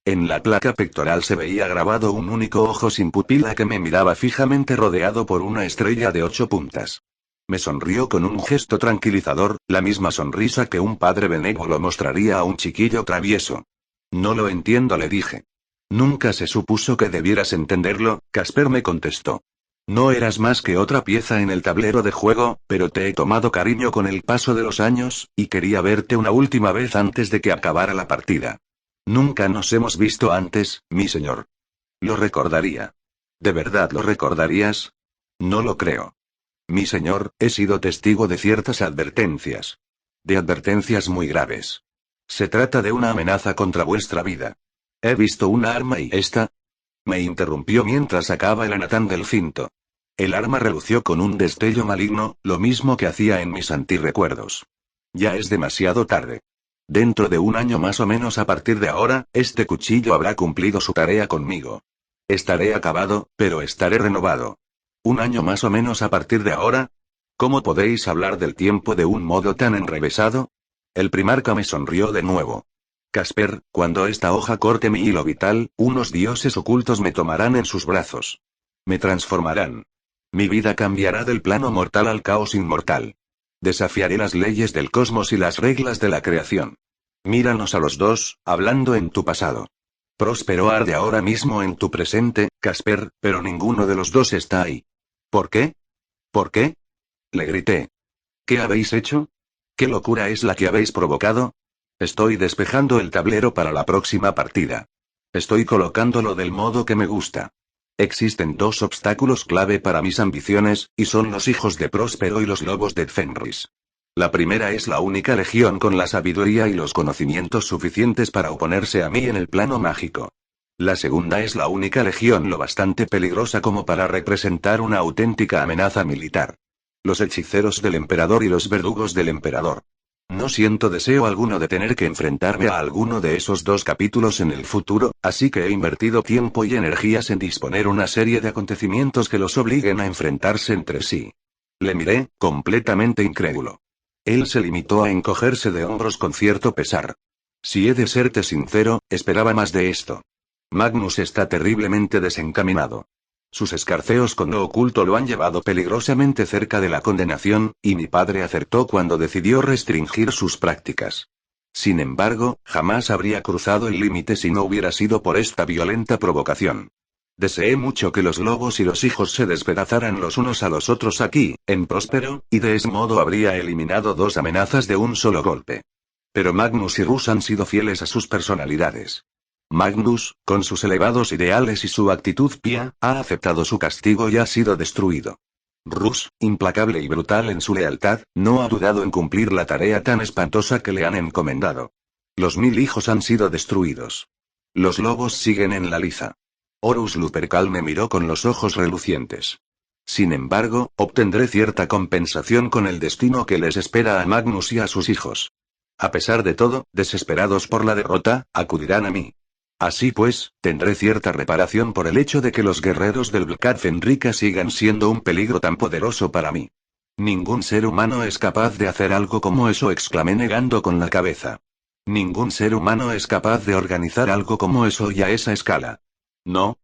S1: En la placa pectoral se veía grabado un único ojo sin pupila que me miraba fijamente rodeado por una estrella de 8 puntas. Me sonrió con un gesto tranquilizador, la misma sonrisa que un padre benévolo mostraría a un chiquillo travieso. No lo entiendo, le dije. Nunca se supuso que debieras entenderlo, Casper me contestó. No eras más que otra pieza en el tablero de juego, pero te he tomado cariño con el paso de los años, y quería verte una última vez antes de que acabara la partida. Nunca nos hemos visto antes, mi señor. Lo recordaría. ¿De verdad lo recordarías? No lo creo. Mi señor, he sido testigo de ciertas advertencias. De advertencias muy graves. Se trata de una amenaza contra vuestra vida. He visto una arma y esta... Me interrumpió mientras sacaba el anatán del cinto. El arma relució con un destello maligno, lo mismo que hacía en mis antirrecuerdos. Ya es demasiado tarde. Dentro de un año más o menos a partir de ahora, este cuchillo habrá cumplido su tarea conmigo. Estaré acabado, pero estaré renovado. ¿Un año más o menos a partir de ahora? ¿Cómo podéis hablar del tiempo de un modo tan enrevesado? El primarca me sonrió de nuevo. Casper, cuando esta hoja corte mi hilo vital, unos dioses ocultos me tomarán en sus brazos. Me transformarán. Mi vida cambiará del plano mortal al caos inmortal. Desafiaré las leyes del cosmos y las reglas de la creación. Míranos a los dos, hablando en tu pasado. Próspero arde ahora mismo en tu presente, Casper, pero ninguno de los dos está ahí. ¿Por qué? ¿Por qué? Le grité. ¿Qué habéis hecho? ¿Qué locura es la que habéis provocado? Estoy despejando el tablero para la próxima partida. Estoy colocándolo del modo que me gusta. Existen dos obstáculos clave para mis ambiciones, y son los hijos de Próspero y los lobos de Fenris. La primera es la única legión con la sabiduría y los conocimientos suficientes para oponerse a mí en el plano mágico. La segunda es la única legión lo bastante peligrosa como para representar una auténtica amenaza militar. Los hechiceros del emperador y los verdugos del emperador. No siento deseo alguno de tener que enfrentarme a alguno de esos dos capítulos en el futuro, así que he invertido tiempo y energías en disponer una serie de acontecimientos que los obliguen a enfrentarse entre sí. Le miré, completamente incrédulo. Él se limitó a encogerse de hombros con cierto pesar. Si he de serte sincero, esperaba más de esto. Magnus está terriblemente desencaminado. Sus escarceos con lo oculto lo han llevado peligrosamente cerca de la condenación, y mi padre acertó cuando decidió restringir sus prácticas. Sin embargo, jamás habría cruzado el límite si no hubiera sido por esta violenta provocación. Deseé mucho que los lobos y los hijos se despedazaran los unos a los otros aquí, en Próspero, y de ese modo habría eliminado dos amenazas de un solo golpe. Pero Magnus y Rus han sido fieles a sus personalidades. Magnus, con sus elevados ideales y su actitud pía, ha aceptado su castigo y ha sido destruido. Rus, implacable y brutal en su lealtad, no ha dudado en cumplir la tarea tan espantosa que le han encomendado. Los 1000 hijos han sido destruidos. Los lobos siguen en la liza. Horus Lupercal me miró con los ojos relucientes. Sin embargo, obtendré cierta compensación con el destino que les espera a Magnus y a sus hijos. A pesar de todo, desesperados por la derrota, acudirán a mí. Así pues, tendré cierta reparación por el hecho de que los guerreros del Black Fenrika sigan siendo un peligro tan poderoso para mí. Ningún ser humano es capaz de hacer algo como eso, exclamé negando con la cabeza. Ningún ser humano es capaz de organizar algo como eso y a esa escala. No.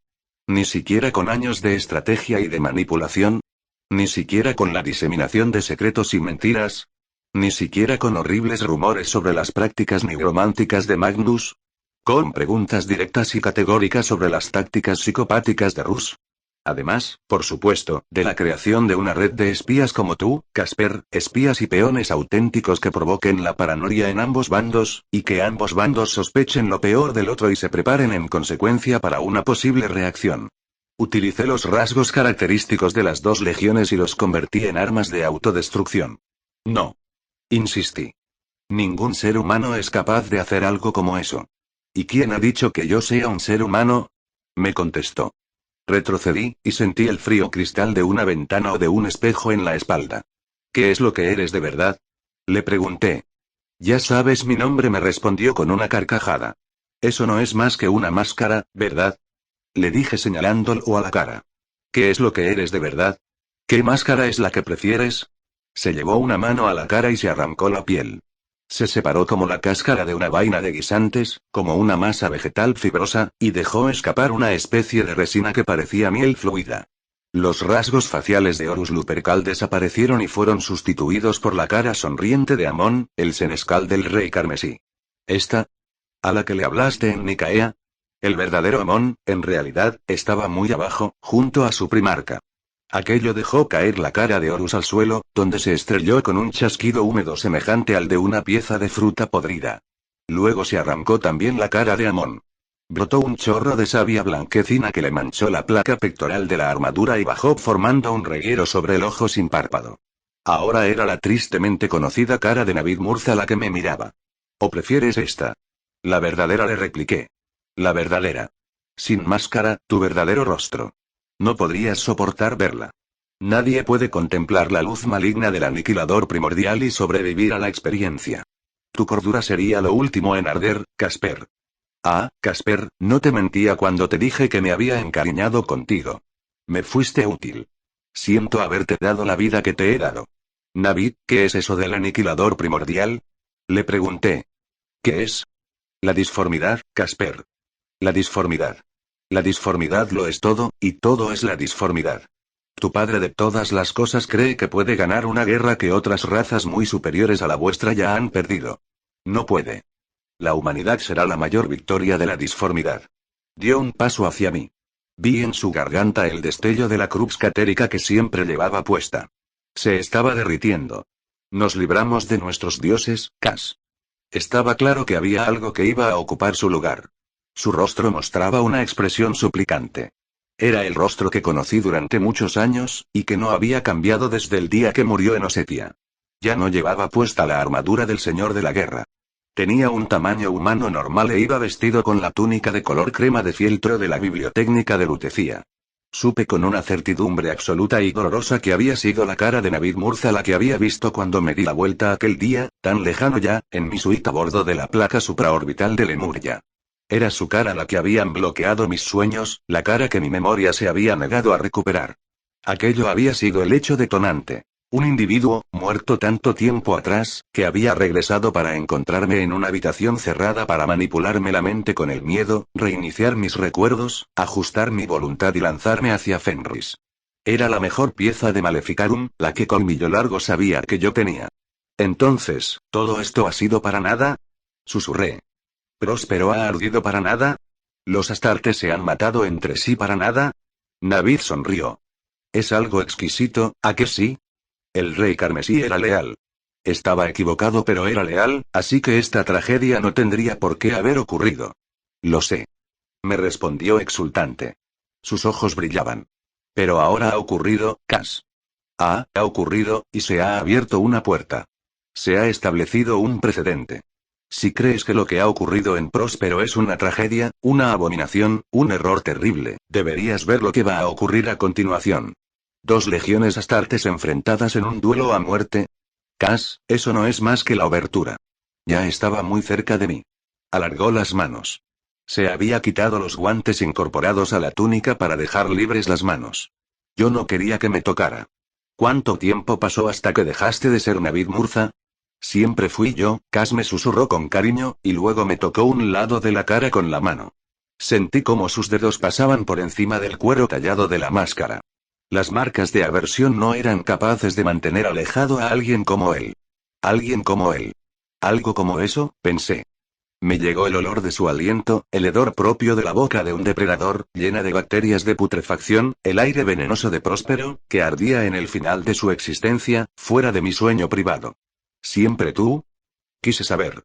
S1: Ni siquiera con años de estrategia y de manipulación. Ni siquiera con la diseminación de secretos y mentiras. Ni siquiera con horribles rumores sobre las prácticas nigrománticas de Magnus. Con preguntas directas y categóricas sobre las tácticas psicopáticas de Rus. Además, por supuesto, de la creación de una red de espías como tú, Casper, espías y peones auténticos que provoquen la paranoia en ambos bandos, y que ambos bandos sospechen lo peor del otro y se preparen en consecuencia para una posible reacción. Utilicé los rasgos característicos de las dos legiones y los convertí en armas de autodestrucción. No. Insistí. Ningún ser humano es capaz de hacer algo como eso. ¿Y quién ha dicho que yo sea un ser humano? Me contestó. Retrocedí, y sentí el frío cristal de una ventana o de un espejo en la espalda. ¿Qué es lo que eres de verdad? Le pregunté. Ya sabes mi nombre, me respondió con una carcajada. Eso no es más que una máscara, ¿verdad? Le dije señalándolo a la cara. ¿Qué es lo que eres de verdad? ¿Qué máscara es la que prefieres? Se llevó una mano a la cara y se arrancó la piel. Se separó como la cáscara de una vaina de guisantes, como una masa vegetal fibrosa, y dejó escapar una especie de resina que parecía miel fluida. Los rasgos faciales de Horus Lupercal desaparecieron y fueron sustituidos por la cara sonriente de Amón, el senescal del rey carmesí. ¿Esta? ¿A la que le hablaste en Nicaea? El verdadero Amón, en realidad, estaba muy abajo, junto a su primarca. Aquello dejó caer la cara de Horus al suelo, donde se estrelló con un chasquido húmedo semejante al de una pieza de fruta podrida. Luego se arrancó también la cara de Amón. Brotó un chorro de savia blanquecina que le manchó la placa pectoral de la armadura y bajó formando un reguero sobre el ojo sin párpado. Ahora era la tristemente conocida cara de Navid Murza la que me miraba. ¿O prefieres esta? La verdadera, le repliqué. La verdadera. Sin máscara, tu verdadero rostro. No podrías soportar verla. Nadie puede contemplar la luz maligna del aniquilador primordial y sobrevivir a la experiencia. Tu cordura sería lo último en arder, Casper. Ah, Casper, no te mentía cuando te dije que me había encariñado contigo. Me fuiste útil. Siento haberte dado la vida que te he dado. Navid, ¿qué es eso del aniquilador primordial? Le pregunté. ¿Qué es? La disformidad, Casper. La disformidad. La disformidad lo es todo, y todo es la disformidad. Tu padre de todas las cosas cree que puede ganar una guerra que otras razas muy superiores a la vuestra ya han perdido. No puede. La humanidad será la mayor victoria de la disformidad. Dio un paso hacia mí. Vi en su garganta el destello de la cruz catérica que siempre llevaba puesta. Se estaba derritiendo. Nos libramos de nuestros dioses, Cas. Estaba claro que había algo que iba a ocupar su lugar. Su rostro mostraba una expresión suplicante. Era el rostro que conocí durante muchos años, y que no había cambiado desde el día que murió en Osetia. Ya no llevaba puesta la armadura del señor de la guerra. Tenía un tamaño humano normal e iba vestido con la túnica de color crema de fieltro de la bibliotécnica de Lutecia. Supe con una certidumbre absoluta y dolorosa que había sido la cara de Navid Murza la que había visto cuando me di la vuelta aquel día, tan lejano ya, en mi suite a bordo de la placa supraorbital de Lemuria. Era su cara la que habían bloqueado mis sueños, la cara que mi memoria se había negado a recuperar. Aquello había sido el hecho detonante. Un individuo, muerto tanto tiempo atrás, que había regresado para encontrarme en una habitación cerrada para manipularme la mente con el miedo, reiniciar mis recuerdos, ajustar mi voluntad y lanzarme hacia Fenris. Era la mejor pieza de Maleficarum, la que Colmillo Largo sabía que yo tenía. Entonces, ¿todo esto ha sido para nada? Susurré. ¿Próspero ha ardido para nada? ¿Los Astartes se han matado entre sí para nada? Navid sonrió. Es algo exquisito, ¿a que sí? El rey carmesí era leal. Estaba equivocado, pero era leal, así que esta tragedia no tendría por qué haber ocurrido. Lo sé. Me respondió exultante. Sus ojos brillaban. Pero ahora ha ocurrido, Cas. Ha ocurrido, y se ha abierto una puerta. Se ha establecido un precedente. Si crees que lo que ha ocurrido en Próspero es una tragedia, una abominación, un error terrible, deberías ver lo que va a ocurrir a continuación. 2 legiones astartes enfrentadas en un duelo a muerte. Cas, eso no es más que la obertura. Ya estaba muy cerca de mí. Alargó las manos. Se había quitado los guantes incorporados a la túnica para dejar libres las manos. Yo no quería que me tocara. ¿Cuánto tiempo pasó hasta que dejaste de ser Navid Murza? Siempre fui yo, Cas me susurró con cariño, y luego me tocó un lado de la cara con la mano. Sentí como sus dedos pasaban por encima del cuero tallado de la máscara. Las marcas de aversión no eran capaces de mantener alejado a alguien como él. Alguien como él. Algo como eso, pensé. Me llegó el olor de su aliento, el hedor propio de la boca de un depredador, llena de bacterias de putrefacción, el aire venenoso de Próspero, que ardía en el final de su existencia, fuera de mi sueño privado. ¿Siempre tú? Quise saber.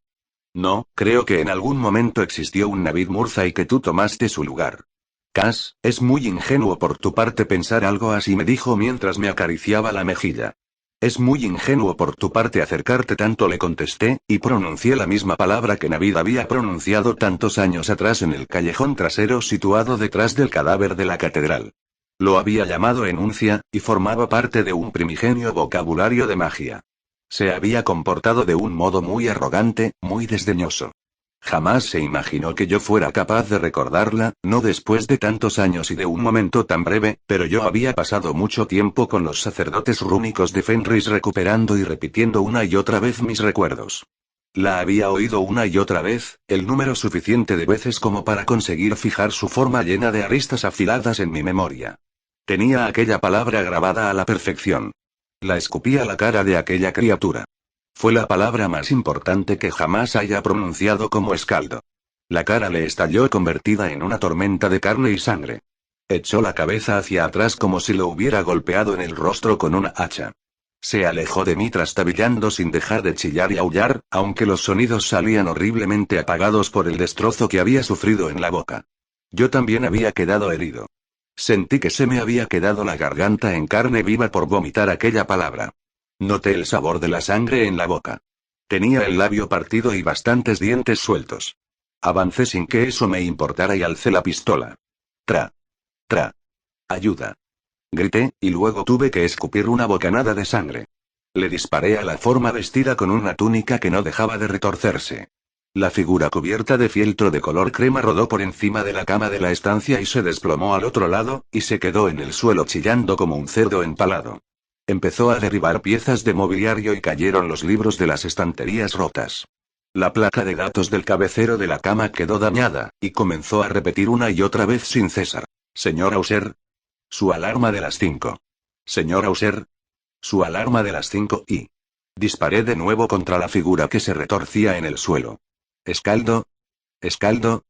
S1: No, creo que en algún momento existió un Navid Murza y que tú tomaste su lugar. Cas, es muy ingenuo por tu parte pensar algo así, me dijo mientras me acariciaba la mejilla. Es muy ingenuo por tu parte acercarte tanto, le contesté, y pronuncié la misma palabra que Navid había pronunciado tantos años atrás en el callejón trasero situado detrás del cadáver de la catedral. Lo había llamado enuncia, y formaba parte de un primigenio vocabulario de magia. Se había comportado de un modo muy arrogante, muy desdeñoso. Jamás se imaginó que yo fuera capaz de recordarla, no después de tantos años y de un momento tan breve, pero yo había pasado mucho tiempo con los sacerdotes rúnicos de Fenris recuperando y repitiendo una y otra vez mis recuerdos. La había oído una y otra vez, el número suficiente de veces como para conseguir fijar su forma llena de aristas afiladas en mi memoria. Tenía aquella palabra grabada a la perfección. La escupí a la cara de aquella criatura. Fue la palabra más importante que jamás haya pronunciado como escaldo. La cara le estalló convertida en una tormenta de carne y sangre. Echó la cabeza hacia atrás como si lo hubiera golpeado en el rostro con una hacha. Se alejó de mí trastabillando sin dejar de chillar y aullar, aunque los sonidos salían horriblemente apagados por el destrozo que había sufrido en la boca. Yo también había quedado herido. Sentí que se me había quedado la garganta en carne viva por vomitar aquella palabra. Noté el sabor de la sangre en la boca. Tenía el labio partido y bastantes dientes sueltos. Avancé sin que eso me importara y alcé la pistola. Tra. Tra. Ayuda. Grité, y luego tuve que escupir una bocanada de sangre. Le disparé a la forma vestida con una túnica que no dejaba de retorcerse. La figura cubierta de fieltro de color crema rodó por encima de la cama de la estancia y se desplomó al otro lado, y se quedó en el suelo chillando como un cerdo empalado. Empezó a derribar piezas de mobiliario y cayeron los libros de las estanterías rotas. La placa de datos del cabecero de la cama quedó dañada, y comenzó a repetir una y otra vez sin cesar. Señor Auser. Su alarma de las 5. Señor Auser. Su alarma de las 5 y... Disparé de nuevo contra la figura que se retorcía en el suelo. Escaldo. Escaldo.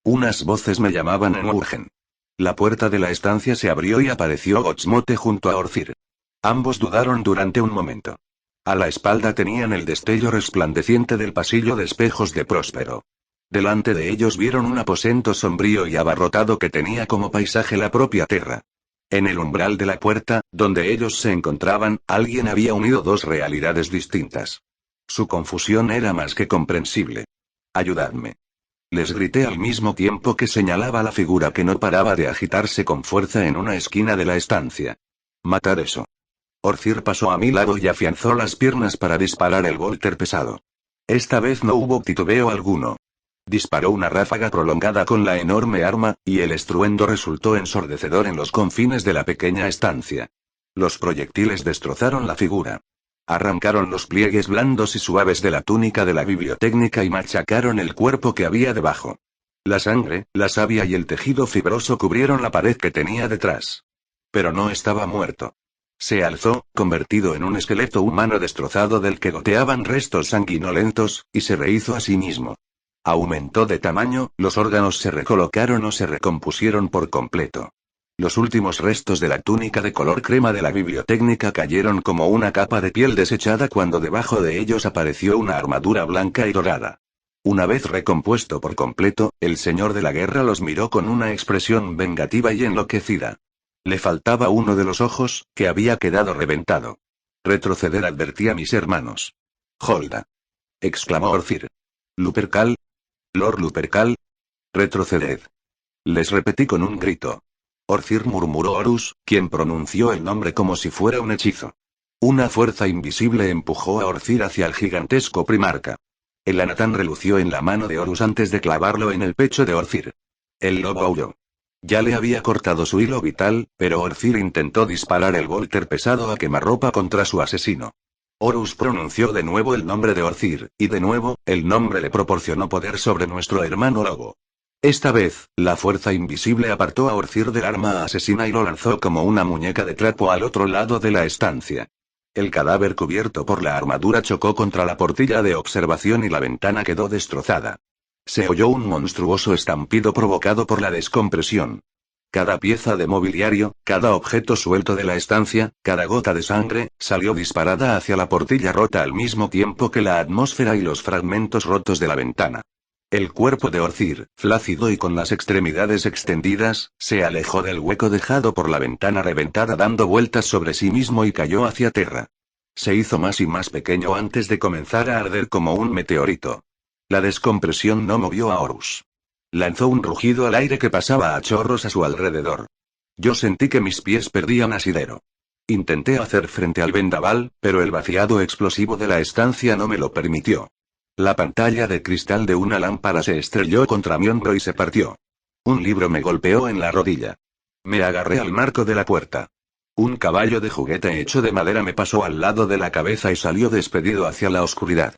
S1: Unas voces me llamaban en Urgen. La puerta de la estancia se abrió y apareció Gotsmote junto a Orcir. Ambos dudaron durante un momento. A la espalda tenían el destello resplandeciente del pasillo de espejos de Próspero. Delante de ellos vieron un aposento sombrío y abarrotado que tenía como paisaje la propia tierra. En el umbral de la puerta, donde ellos se encontraban, alguien había unido dos realidades distintas. Su confusión era más que comprensible. Ayudadme. Les grité al mismo tiempo que señalaba la figura que no paraba de agitarse con fuerza en una esquina de la estancia. Matar eso. Orcir pasó a mi lado y afianzó las piernas para disparar el volter pesado. Esta vez no hubo titubeo alguno. Disparó una ráfaga prolongada con la enorme arma, y el estruendo resultó ensordecedor en los confines de la pequeña estancia. Los proyectiles destrozaron la figura. Arrancaron los pliegues blandos y suaves de la túnica de la bibliotécnica y machacaron el cuerpo que había debajo. La sangre, la savia y el tejido fibroso cubrieron la pared que tenía detrás. Pero no estaba muerto. Se alzó, convertido en un esqueleto humano destrozado del que goteaban restos sanguinolentos, y se rehizo a sí mismo. Aumentó de tamaño, los órganos se recolocaron o se recompusieron por completo. Los últimos restos de la túnica de color crema de la bibliotécnica cayeron como una capa de piel desechada cuando debajo de ellos apareció una armadura blanca y dorada. Una vez recompuesto por completo, el señor de la guerra los miró con una expresión vengativa y enloquecida. Le faltaba uno de los ojos, que había quedado reventado. Retroceder advertí a mis hermanos. Holda. Exclamó Orcir. Lupercal. Lord Lupercal. Retroceded. Les repetí con un grito. Orcir murmuró Horus, quien pronunció el nombre como si fuera un hechizo. Una fuerza invisible empujó a Orcir hacia el gigantesco primarca. El anatán relució en la mano de Horus antes de clavarlo en el pecho de Orcir. El lobo aulló. Ya le había cortado su hilo vital, pero Orcir intentó disparar el volter pesado a quemarropa contra su asesino. Horus pronunció de nuevo el nombre de Orcir, y de nuevo, el nombre le proporcionó poder sobre nuestro hermano lobo. Esta vez, la fuerza invisible apartó a Orcir del arma asesina y lo lanzó como una muñeca de trapo al otro lado de la estancia. El cadáver cubierto por la armadura chocó contra la portilla de observación y la ventana quedó destrozada. Se oyó un monstruoso estampido provocado por la descompresión. Cada pieza de mobiliario, cada objeto suelto de la estancia, cada gota de sangre, salió disparada hacia la portilla rota al mismo tiempo que la atmósfera y los fragmentos rotos de la ventana. El cuerpo de Orcir, flácido y con las extremidades extendidas, se alejó del hueco dejado por la ventana reventada dando vueltas sobre sí mismo y cayó hacia tierra. Se hizo más y más pequeño antes de comenzar a arder como un meteorito. La descompresión no movió a Horus. Lanzó un rugido al aire que pasaba a chorros a su alrededor. Yo sentí que mis pies perdían asidero. Intenté hacer frente al vendaval, pero el vaciado explosivo de la estancia no me lo permitió. La pantalla de cristal de una lámpara se estrelló contra mi hombro y se partió. Un libro me golpeó en la rodilla. Me agarré al marco de la puerta. Un caballo de juguete hecho de madera me pasó al lado de la cabeza y salió despedido hacia la oscuridad.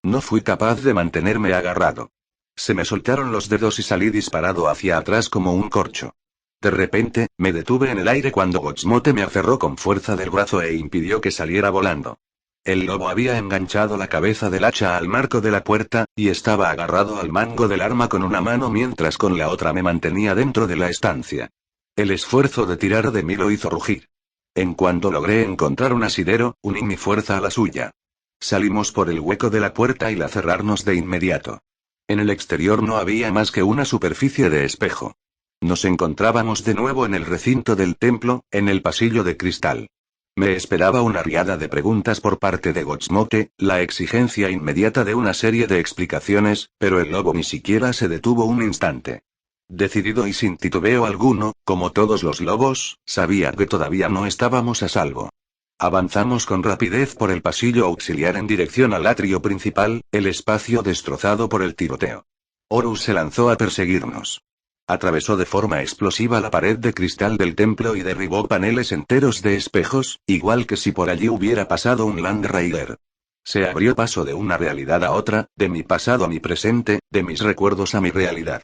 S1: No fui capaz de mantenerme agarrado. Se me soltaron los dedos y salí disparado hacia atrás como un corcho. De repente, me detuve en el aire cuando Gotsmote me aferró con fuerza del brazo e impidió que saliera volando. El lobo había enganchado la cabeza del hacha al marco de la puerta, y estaba agarrado al mango del arma con una mano mientras con la otra me mantenía dentro de la estancia. El esfuerzo de tirar de mí lo hizo rugir. En cuanto logré encontrar un asidero, uní mi fuerza a la suya. Salimos por el hueco de la puerta y la cerrarnos de inmediato. En el exterior no había más que una superficie de espejo. Nos encontrábamos de nuevo en el recinto del templo, en el pasillo de cristal. Me esperaba una riada de preguntas por parte de Gotsmote, la exigencia inmediata de una serie de explicaciones, pero el lobo ni siquiera se detuvo un instante. Decidido y sin titubeo alguno, como todos los lobos, sabía que todavía no estábamos a salvo. Avanzamos con rapidez por el pasillo auxiliar en dirección al atrio principal, el espacio destrozado por el tiroteo. Horus se lanzó a perseguirnos. Atravesó de forma explosiva la pared de cristal del templo y derribó paneles enteros de espejos, igual que si por allí hubiera pasado un Land Raider. Se abrió paso de una realidad a otra, de mi pasado a mi presente, de mis recuerdos a mi realidad.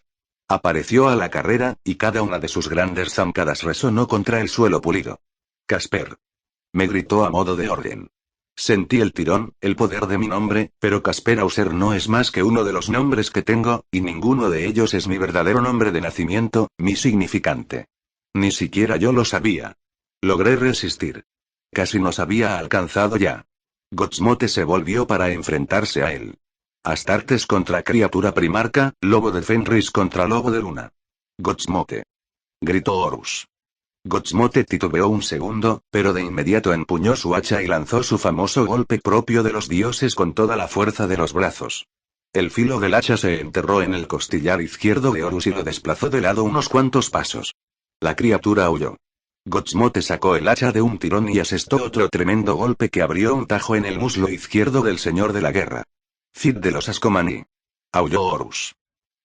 S1: Apareció a la carrera, y cada una de sus grandes zancadas resonó contra el suelo pulido. Casper. Me gritó a modo de orden. Sentí el tirón, el poder de mi nombre, pero Casper Auser no es más que uno de los nombres que tengo, y ninguno de ellos es mi verdadero nombre de nacimiento, mi significante. Ni siquiera yo lo sabía. Logré resistir. Casi nos había alcanzado ya. Gotsmote se volvió para enfrentarse a él. Astartes contra criatura primarca, lobo de Fenris contra lobo de luna. Gotsmote. Gritó Horus. Gotsmote titubeó un segundo, pero de inmediato empuñó su hacha y lanzó su famoso golpe propio de los dioses con toda la fuerza de los brazos. El filo del hacha se enterró en el costillar izquierdo de Horus y lo desplazó de lado unos cuantos pasos. La criatura aulló. Gotsmote sacó el hacha de un tirón y asestó otro tremendo golpe que abrió un tajo en el muslo izquierdo del señor de la guerra. Cid de los Ascomani. Aulló Horus.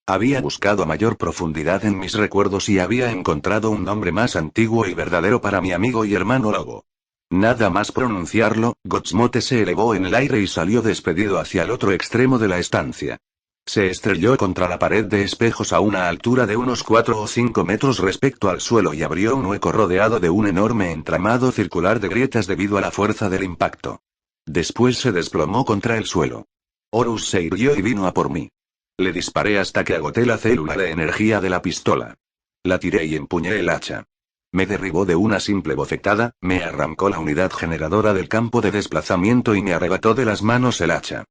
S1: Había buscado mayor profundidad en mis recuerdos y había encontrado un nombre más antiguo y verdadero para mi amigo y hermano lobo. Nada más pronunciarlo, Gotsmote se elevó en el aire y salió despedido hacia el otro extremo de la estancia. Se estrelló contra la pared de espejos a una altura de unos 4 o 5 metros respecto al suelo y abrió un hueco rodeado de un enorme entramado circular de grietas debido a la fuerza del impacto. Después se desplomó contra el suelo. Horus se irguió y vino a por mí. Le disparé hasta que agoté la célula de energía de la pistola. La tiré y empuñé el hacha. Me derribó de una simple bofetada, me arrancó la unidad generadora del campo de desplazamiento y me arrebató de las manos el hacha.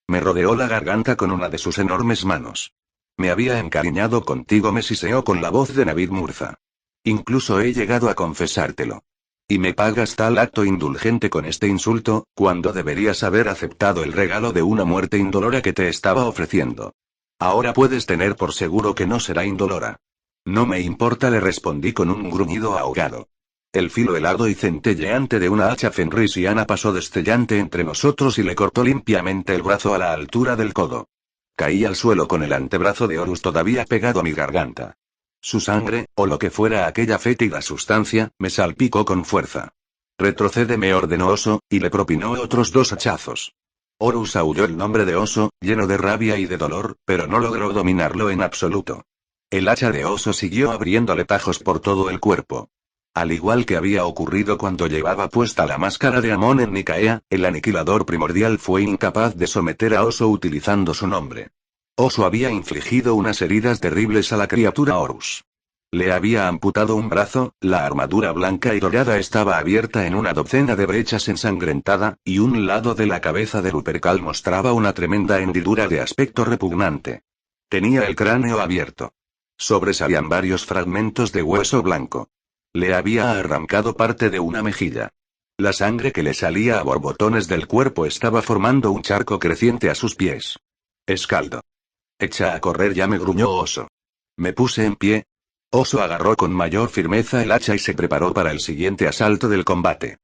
S1: Me rodeó la garganta con una de sus enormes manos. Me había encariñado contigo, me siseó con la voz de Navid Murza. Incluso he llegado a confesártelo. Y me pagas tal acto indulgente con este insulto, cuando deberías haber aceptado el regalo de una muerte indolora que te estaba ofreciendo. Ahora puedes tener por seguro que no será indolora. No me importa, le respondí con un gruñido ahogado. El filo helado y centelleante de una hacha fenrisiana pasó destellante entre nosotros y le cortó limpiamente el brazo a la altura del codo. Caí al suelo con el antebrazo de Horus todavía pegado a mi garganta. Su sangre, o lo que fuera aquella fétida sustancia, me salpicó con fuerza. Retrocede, me ordenó Oso, y le propinó otros 2 hachazos. Horus aulló el nombre de Oso, lleno de rabia y de dolor, pero no logró dominarlo en absoluto. El hacha de Oso siguió abriéndole tajos por todo el cuerpo. Al igual que había ocurrido cuando llevaba puesta la máscara de Amón en Nicaea, el aniquilador primordial fue incapaz de someter a Oso utilizando su nombre. Oso había infligido unas heridas terribles a la criatura Horus. Le había amputado un brazo, la armadura blanca y dorada estaba abierta en una docena de brechas ensangrentada, y un lado de la cabeza de Lupercal mostraba una tremenda hendidura de aspecto repugnante. Tenía el cráneo abierto. Sobresalían varios fragmentos de hueso blanco. Le había arrancado parte de una mejilla. La sangre que le salía a borbotones del cuerpo estaba formando un charco creciente a sus pies. Escaldo. Echa a correr ya, me gruñó Oso. Me puse en pie. Oso agarró con mayor firmeza el hacha y se preparó para el siguiente asalto del combate.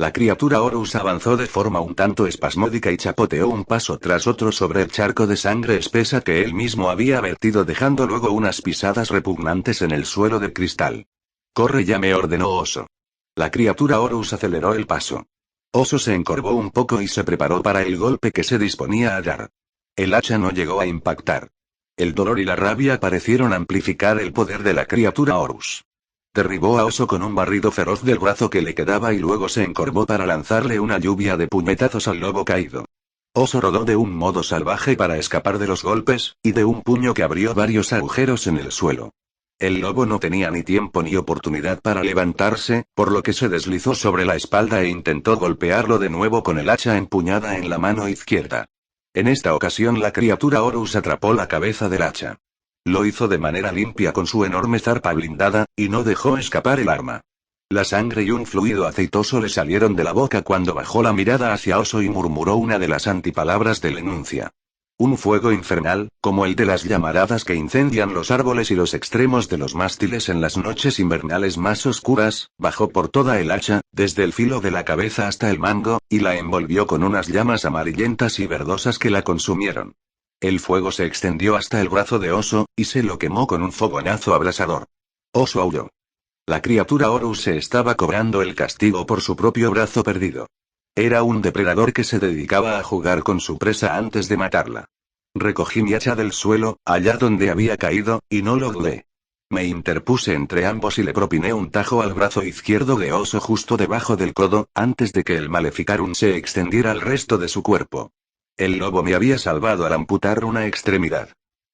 S1: La criatura Horus avanzó de forma un tanto espasmódica y chapoteó un paso tras otro sobre el charco de sangre espesa que él mismo había vertido, dejando luego unas pisadas repugnantes en el suelo de cristal. «Corre ya», me ordenó Oso. La criatura Horus aceleró el paso. Oso se encorvó un poco y se preparó para el golpe que se disponía a dar. El hacha no llegó a impactar. El dolor y la rabia parecieron amplificar el poder de la criatura Horus. Derribó a Oso con un barrido feroz del brazo que le quedaba y luego se encorvó para lanzarle una lluvia de puñetazos al lobo caído. Oso rodó de un modo salvaje para escapar de los golpes, y de un puño que abrió varios agujeros en el suelo. El lobo no tenía ni tiempo ni oportunidad para levantarse, por lo que se deslizó sobre la espalda e intentó golpearlo de nuevo con el hacha empuñada en la mano izquierda. En esta ocasión la criatura Horus atrapó la cabeza del hacha. Lo hizo de manera limpia con su enorme zarpa blindada, y no dejó escapar el arma. La sangre y un fluido aceitoso le salieron de la boca cuando bajó la mirada hacia Oso y murmuró una de las antipalabras del enuncia. Un fuego infernal, como el de las llamaradas que incendian los árboles y los extremos de los mástiles en las noches invernales más oscuras, bajó por toda el hacha, desde el filo de la cabeza hasta el mango, y la envolvió con unas llamas amarillentas y verdosas que la consumieron. El fuego se extendió hasta el brazo de Oso, y se lo quemó con un fogonazo abrasador. Oso aulló. La criatura Horus se estaba cobrando el castigo por su propio brazo perdido. Era un depredador que se dedicaba a jugar con su presa antes de matarla. Recogí mi hacha del suelo, allá donde había caído, y no lo dudé. Me interpuse entre ambos y le propiné un tajo al brazo izquierdo de Oso justo debajo del codo, antes de que el Maleficarum se extendiera al resto de su cuerpo. El lobo me había salvado al amputar una extremidad.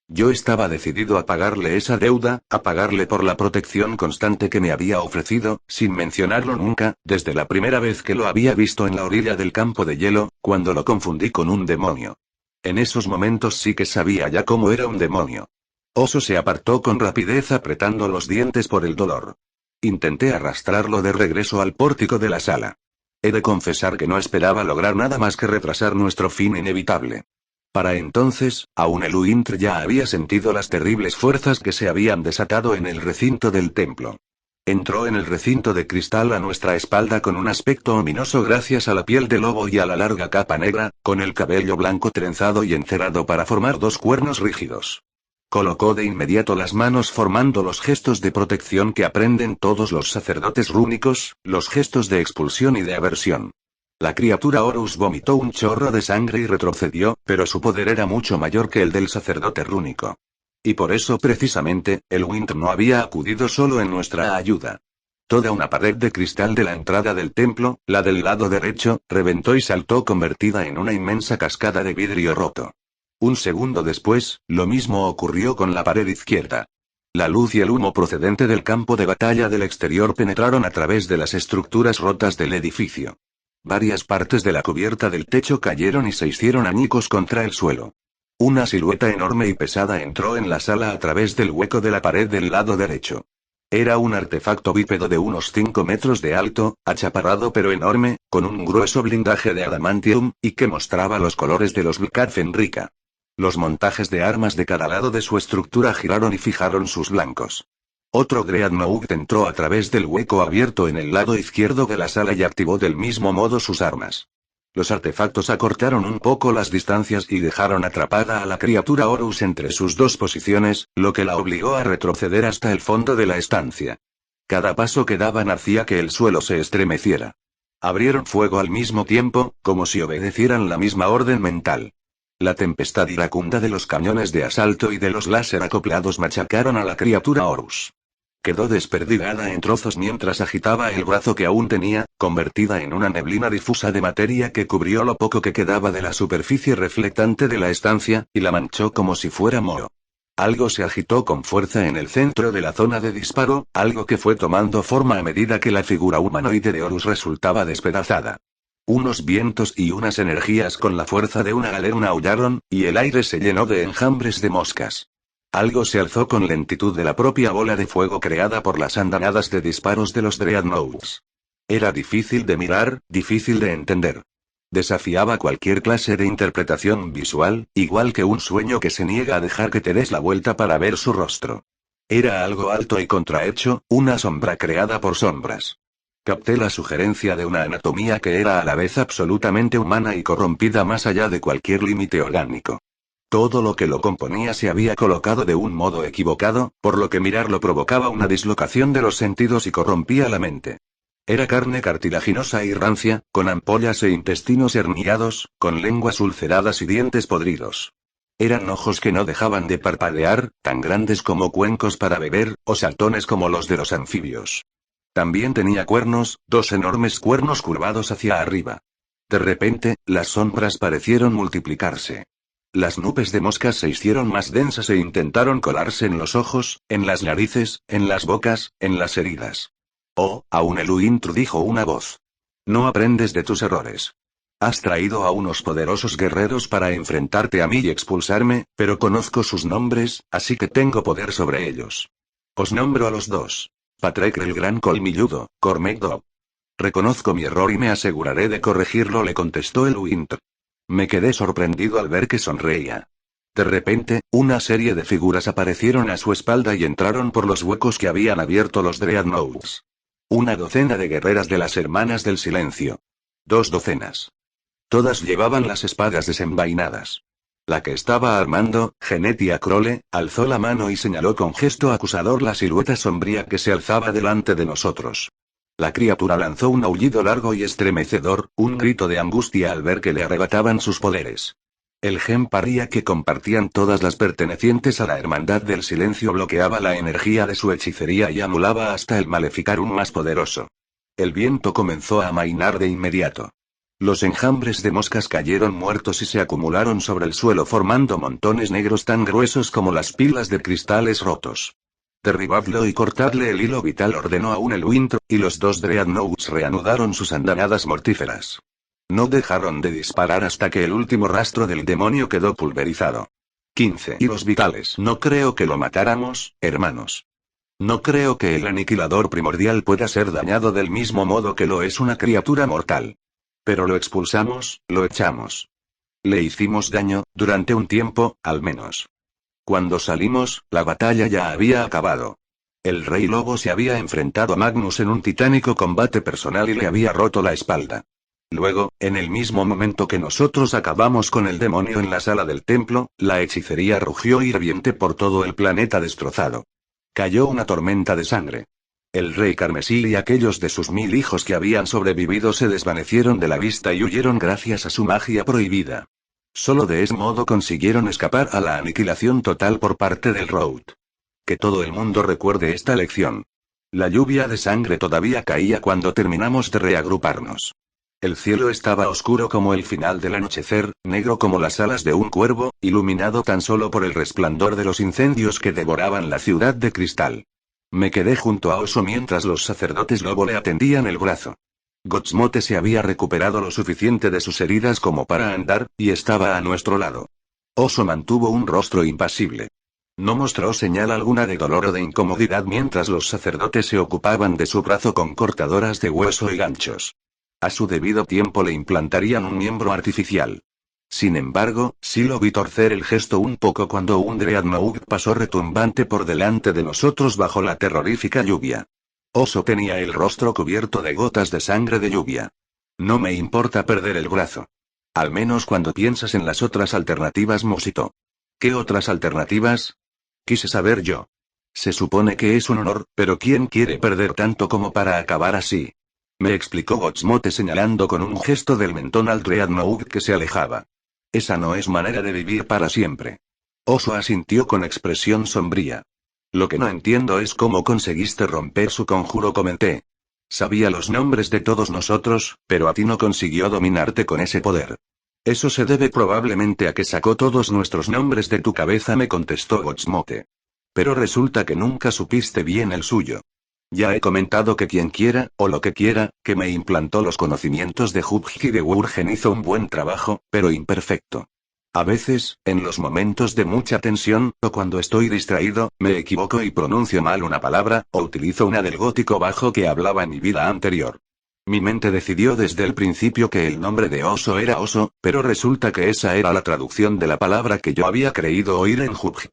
S1: Yo estaba decidido a pagarle esa deuda, a pagarle por la protección constante que me había ofrecido, sin mencionarlo nunca, desde la primera vez que lo había visto en la orilla del campo de hielo, cuando lo confundí con un demonio. En esos momentos sí que sabía ya cómo era un demonio. Oso se apartó con rapidez apretando los dientes por el dolor. Intenté arrastrarlo de regreso al pórtico de la sala. He de confesar que no esperaba lograr nada más que retrasar nuestro fin inevitable. Para entonces, aún el Uintr ya había sentido las terribles fuerzas que se habían desatado en el recinto del templo. Entró en el recinto de cristal a nuestra espalda con un aspecto ominoso gracias a la piel de lobo y a la larga capa negra, con el cabello blanco trenzado y encerado para formar dos cuernos rígidos. Colocó de inmediato las manos formando los gestos de protección que aprenden todos los sacerdotes rúnicos, los gestos de expulsión y de aversión. La criatura Horus vomitó un chorro de sangre y retrocedió, pero su poder era mucho mayor que el del sacerdote rúnico. Y por eso precisamente, el Wind no había acudido solo en nuestra ayuda. Toda una pared de cristal de la entrada del templo, la del lado derecho, reventó y saltó convertida en una inmensa cascada de vidrio roto. Un segundo después, lo mismo ocurrió con la pared izquierda. La luz y el humo procedente del campo de batalla del exterior penetraron a través de las estructuras rotas del edificio. Varias partes de la cubierta del techo cayeron y se hicieron añicos contra el suelo. Una silueta enorme y pesada entró en la sala a través del hueco de la pared del lado derecho. Era un artefacto bípedo de unos 5 metros de alto, achaparrado pero enorme, con un grueso blindaje de adamantium, y que mostraba los colores de los Vlad Fenrica. Los montajes de armas de cada lado de su estructura giraron y fijaron sus blancos. Otro Dreadnought entró a través del hueco abierto en el lado izquierdo de la sala y activó del mismo modo sus armas. Los artefactos acortaron un poco las distancias y dejaron atrapada a la criatura Horus entre sus dos posiciones, lo que la obligó a retroceder hasta el fondo de la estancia. Cada paso que daban hacía que el suelo se estremeciera. Abrieron fuego al mismo tiempo, como si obedecieran la misma orden mental. La tempestad iracunda de los cañones de asalto y de los láser acoplados machacaron a la criatura Horus. Quedó desperdigada en trozos mientras agitaba el brazo que aún tenía, convertida en una neblina difusa de materia que cubrió lo poco que quedaba de la superficie reflectante de la estancia, y la manchó como si fuera moho. Algo se agitó con fuerza en el centro de la zona de disparo, algo que fue tomando forma a medida que la figura humanoide de Horus resultaba despedazada. Unos vientos y unas energías con la fuerza de una galerna aullaron, y el aire se llenó de enjambres de moscas. Algo se alzó con lentitud de la propia bola de fuego creada por las andanadas de disparos de los Dreadnoughts. Era difícil de mirar, difícil de entender. Desafiaba cualquier clase de interpretación visual, igual que un sueño que se niega a dejar que te des la vuelta para ver su rostro. Era algo alto y contrahecho, una sombra creada por sombras. Capté la sugerencia de una anatomía que era a la vez absolutamente humana y corrompida más allá de cualquier límite orgánico. Todo lo que lo componía se había colocado de un modo equivocado, por lo que mirarlo provocaba una dislocación de los sentidos y corrompía la mente. Era carne cartilaginosa y rancia, con ampollas e intestinos herniados, con lenguas ulceradas y dientes podridos. Eran ojos que no dejaban de parpadear, tan grandes como cuencos para beber, o saltones como los de los anfibios. También tenía cuernos, 2 enormes cuernos curvados hacia arriba. De repente, las sombras parecieron multiplicarse. Las nubes de moscas se hicieron más densas e intentaron colarse en los ojos, en las narices, en las bocas, en las heridas. Oh, aún el Uintr, dijo una voz. No aprendes de tus errores. Has traído a unos poderosos guerreros para enfrentarte a mí y expulsarme, pero conozco sus nombres, así que tengo poder sobre ellos. Os nombro a los dos. Patrek el Gran Colmilludo, Cormac Dobb. Reconozco mi error y me aseguraré de corregirlo, le contestó el Uintr. Me quedé sorprendido al ver que sonreía. De repente, una serie de figuras aparecieron a su espalda y entraron por los huecos que habían abierto los Dreadnoughts. Una docena de guerreras de las Hermanas del Silencio. 2 docenas. Todas llevaban las espadas desenvainadas. La que estaba armando, Genetia Crole, alzó la mano y señaló con gesto acusador la silueta sombría que se alzaba delante de nosotros. La criatura lanzó un aullido largo y estremecedor, un grito de angustia al ver que le arrebataban sus poderes. El Gem Paria que compartían todas las pertenecientes a la Hermandad del Silencio bloqueaba la energía de su hechicería y anulaba hasta el Maleficarum más poderoso. El viento comenzó a amainar de inmediato. Los enjambres de moscas cayeron muertos y se acumularon sobre el suelo formando montones negros tan gruesos como las pilas de cristales rotos. Derribadlo y cortadle el hilo vital, ordenó aún el Uintr, y los 2 Dreadnoughts reanudaron sus andanadas mortíferas. No dejaron de disparar hasta que el último rastro del demonio quedó pulverizado. 15 hilos vitales. No creo que lo matáramos, hermanos. No creo que el aniquilador primordial pueda ser dañado del mismo modo que lo es una criatura mortal. Pero lo expulsamos, lo echamos. Le hicimos daño, durante un tiempo, al menos. Cuando salimos, la batalla ya había acabado. El Rey Lobo se había enfrentado a Magnus en un titánico combate personal y le había roto la espalda. Luego, en el mismo momento que nosotros acabamos con el demonio en la sala del templo, la hechicería rugió hirviente por todo el planeta destrozado. Cayó una tormenta de sangre. El rey carmesí y aquellos de sus 1000 hijos que habían sobrevivido se desvanecieron de la vista y huyeron gracias a su magia prohibida. Solo de ese modo consiguieron escapar a la aniquilación total por parte del Road. Que todo el mundo recuerde esta lección. La lluvia de sangre todavía caía cuando terminamos de reagruparnos. El cielo estaba oscuro como el final del anochecer, negro como las alas de un cuervo, iluminado tan solo por el resplandor de los incendios que devoraban la ciudad de cristal. Me quedé junto a Oso mientras los sacerdotes lobo le atendían el brazo. Gotsmote se había recuperado lo suficiente de sus heridas como para andar, y estaba a nuestro lado. Oso mantuvo un rostro impasible. No mostró señal alguna de dolor o de incomodidad mientras los sacerdotes se ocupaban de su brazo con cortadoras de hueso y ganchos. A su debido tiempo le implantarían un miembro artificial. Sin embargo, sí lo vi torcer el gesto un poco cuando un Dreadnought pasó retumbante por delante de nosotros bajo la terrorífica lluvia. Oso tenía el rostro cubierto de gotas de sangre de lluvia. No me importa perder el brazo. Al menos cuando piensas en las otras alternativas, musitó. ¿Qué otras alternativas? Quise saber yo. Se supone que es un honor, pero ¿quién quiere perder tanto como para acabar así? Me explicó Gotsmote señalando con un gesto del mentón al Dreadnought que se alejaba. Esa no es manera de vivir para siempre. Oso asintió con expresión sombría. Lo que no entiendo es cómo conseguiste romper su conjuro, comenté. Sabía los nombres de todos nosotros, pero a ti no consiguió dominarte con ese poder. Eso se debe probablemente a que sacó todos nuestros nombres de tu cabeza, me contestó Gotsmote. Pero resulta que nunca supiste bien el suyo. Ya he comentado que quien quiera, o lo que quiera, que me implantó los conocimientos de Hubg y de Wurgen hizo un buen trabajo, pero imperfecto. A veces, en los momentos de mucha tensión, o cuando estoy distraído, me equivoco y pronuncio mal una palabra, o utilizo una del gótico bajo que hablaba en mi vida anterior. Mi mente decidió desde el principio que el nombre de Oso era Oso, pero resulta que esa era la traducción de la palabra que yo había creído oír en Hubg.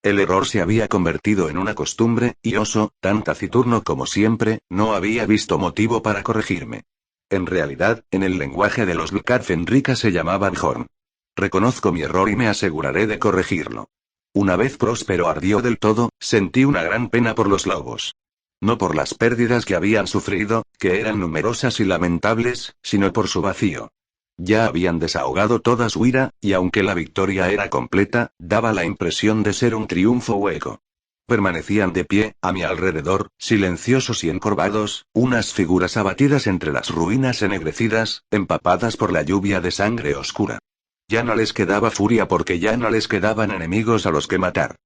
S1: El error se había convertido en una costumbre, y Oso, tan taciturno como siempre, no había visto motivo para corregirme. En realidad, en el lenguaje de los Bcad Fenrika se llamaban Horn. Reconozco mi error y me aseguraré de corregirlo. Una vez Próspero ardió del todo, sentí una gran pena por los lobos. No por las pérdidas que habían sufrido, que eran numerosas y lamentables, sino por su vacío. Ya habían desahogado toda su ira, y aunque la victoria era completa, daba la impresión de ser un triunfo hueco. Permanecían de pie, a mi alrededor, silenciosos y encorvados, unas figuras abatidas entre las ruinas ennegrecidas, empapadas por la lluvia de sangre oscura. Ya no les quedaba furia porque ya no les quedaban enemigos a los que matar.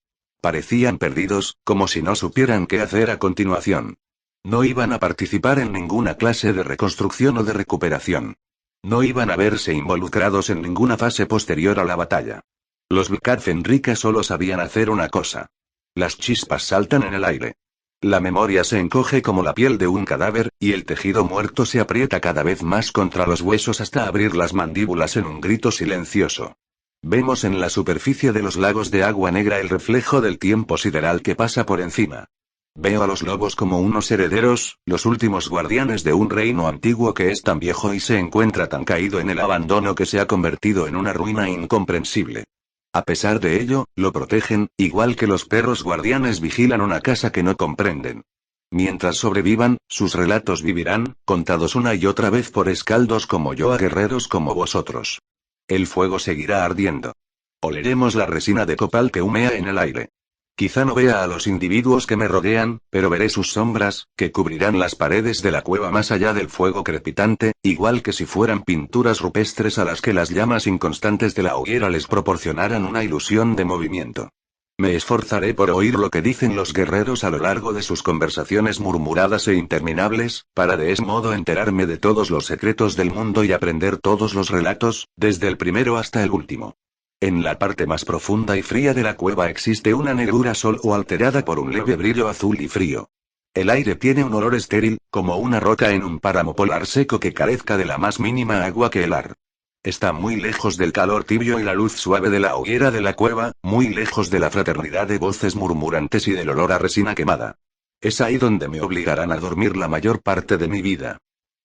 S1: Parecían perdidos, como si no supieran qué hacer a continuación. No iban a participar en ninguna clase de reconstrucción o de recuperación. No iban a verse involucrados en ninguna fase posterior a la batalla. Los Bcad Fenrika solo sabían hacer una cosa. Las chispas saltan en el aire. La memoria se encoge como la piel de un cadáver, y el tejido muerto se aprieta cada vez más contra los huesos hasta abrir las mandíbulas en un grito silencioso. Vemos en la superficie de los lagos de agua negra el reflejo del tiempo sideral que pasa por encima. Veo a los lobos como unos herederos, los últimos guardianes de un reino antiguo que es tan viejo y se encuentra tan caído en el abandono que se ha convertido en una ruina incomprensible. A pesar de ello, lo protegen, igual que los perros guardianes vigilan una casa que no comprenden. Mientras sobrevivan, sus relatos vivirán, contados una y otra vez por escaldos como yo a guerreros como vosotros. El fuego seguirá ardiendo. Oleremos la resina de copal que humea en el aire. Quizá no vea a los individuos que me rodean, pero veré sus sombras, que cubrirán las paredes de la cueva más allá del fuego crepitante, igual que si fueran pinturas rupestres a las que las llamas inconstantes de la hoguera les proporcionaran una ilusión de movimiento. Me esforzaré por oír lo que dicen los guerreros a lo largo de sus conversaciones murmuradas e interminables, para de ese modo enterarme de todos los secretos del mundo y aprender todos los relatos, desde el primero hasta el último. En la parte más profunda y fría de la cueva existe una negrura solo alterada por un leve brillo azul y frío. El aire tiene un olor estéril, como una roca en un páramo polar seco que carezca de la más mínima agua que helar. Está muy lejos del calor tibio y la luz suave de la hoguera de la cueva, muy lejos de la fraternidad de voces murmurantes y del olor a resina quemada. Es ahí donde me obligarán a dormir la mayor parte de mi vida.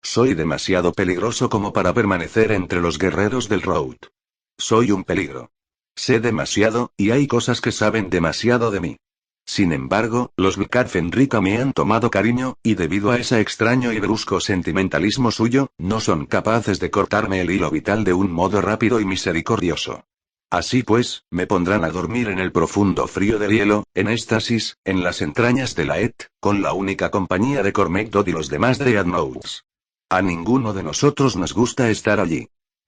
S1: Soy demasiado peligroso como para permanecer entre los guerreros del Road. Soy un peligro. Sé demasiado, y hay cosas que saben demasiado de mí. Sin embargo, los Bcad Fenrika me han tomado cariño, y debido a ese extraño y brusco sentimentalismo suyo, no son capaces de cortarme el hilo vital de un modo rápido y misericordioso. Así pues, me pondrán a dormir en el profundo frío del hielo, en éxtasis, en las entrañas de la Et, con la única compañía de Cormac Dodd y los demás de Adnouts. A ninguno de nosotros nos gusta estar allí.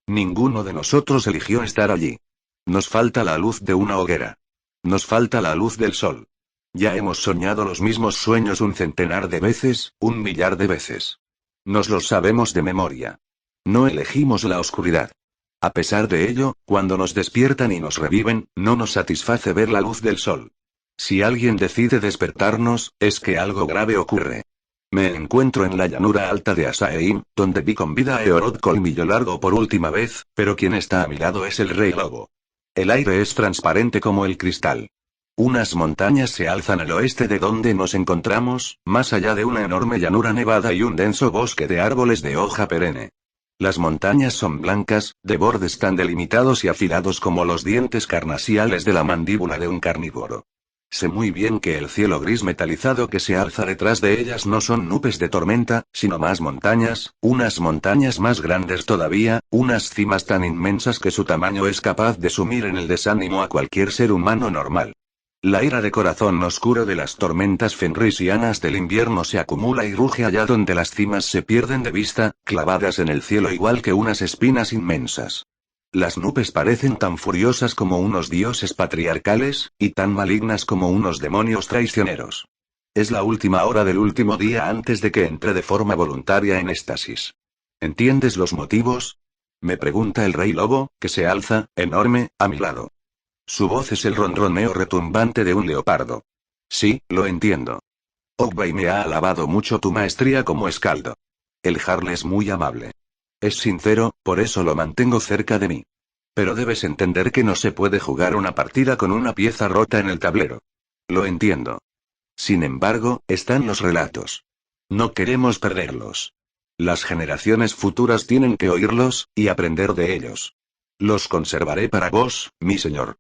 S1: Ninguno de nosotros eligió estar allí. Nos falta la luz de una hoguera. Nos falta la luz del sol. Ya hemos soñado los mismos sueños un centenar de veces, un millar de veces. Nos los sabemos de memoria. No elegimos la oscuridad. A pesar de ello, cuando nos despiertan y nos reviven, no nos satisface ver la luz del sol. Si alguien decide despertarnos, es que algo grave ocurre. Me encuentro en la llanura alta de Asaheim, donde vi con vida a Eorod Colmillo Largo por última vez, pero quien está a mi lado es el Rey Lobo. El aire es transparente como el cristal. Unas montañas se alzan al oeste de donde nos encontramos, más allá de una enorme llanura nevada y un denso bosque de árboles de hoja perenne. Las montañas son blancas, de bordes tan delimitados y afilados como los dientes carnassiales de la mandíbula de un carnívoro. Sé muy bien que el cielo gris metalizado que se alza detrás de ellas no son nubes de tormenta, sino más montañas, unas montañas más grandes todavía, unas cimas tan inmensas que su tamaño es capaz de sumir en el desánimo a cualquier ser humano normal. La ira de corazón oscuro de las tormentas fenrisianas del invierno se acumula y ruge allá donde las cimas se pierden de vista, clavadas en el cielo igual que unas espinas inmensas. Las nubes parecen tan furiosas como unos dioses patriarcales, y tan malignas como unos demonios traicioneros. Es la última hora del último día antes de que entre de forma voluntaria en éxtasis. ¿Entiendes los motivos? Me pregunta el Rey Lobo, que se alza, enorme, a mi lado. Su voz es el ronroneo retumbante de un leopardo. Sí, lo entiendo. Ogbay me ha alabado mucho tu maestría como escaldo. El Jarl es muy amable. Es sincero, por eso lo mantengo cerca de mí. Pero debes entender que no se puede jugar una partida con una pieza rota en el tablero. Lo entiendo. Sin embargo, están los relatos. No queremos perderlos. Las generaciones futuras tienen que oírlos, y aprender de ellos. Los conservaré para vos, mi señor.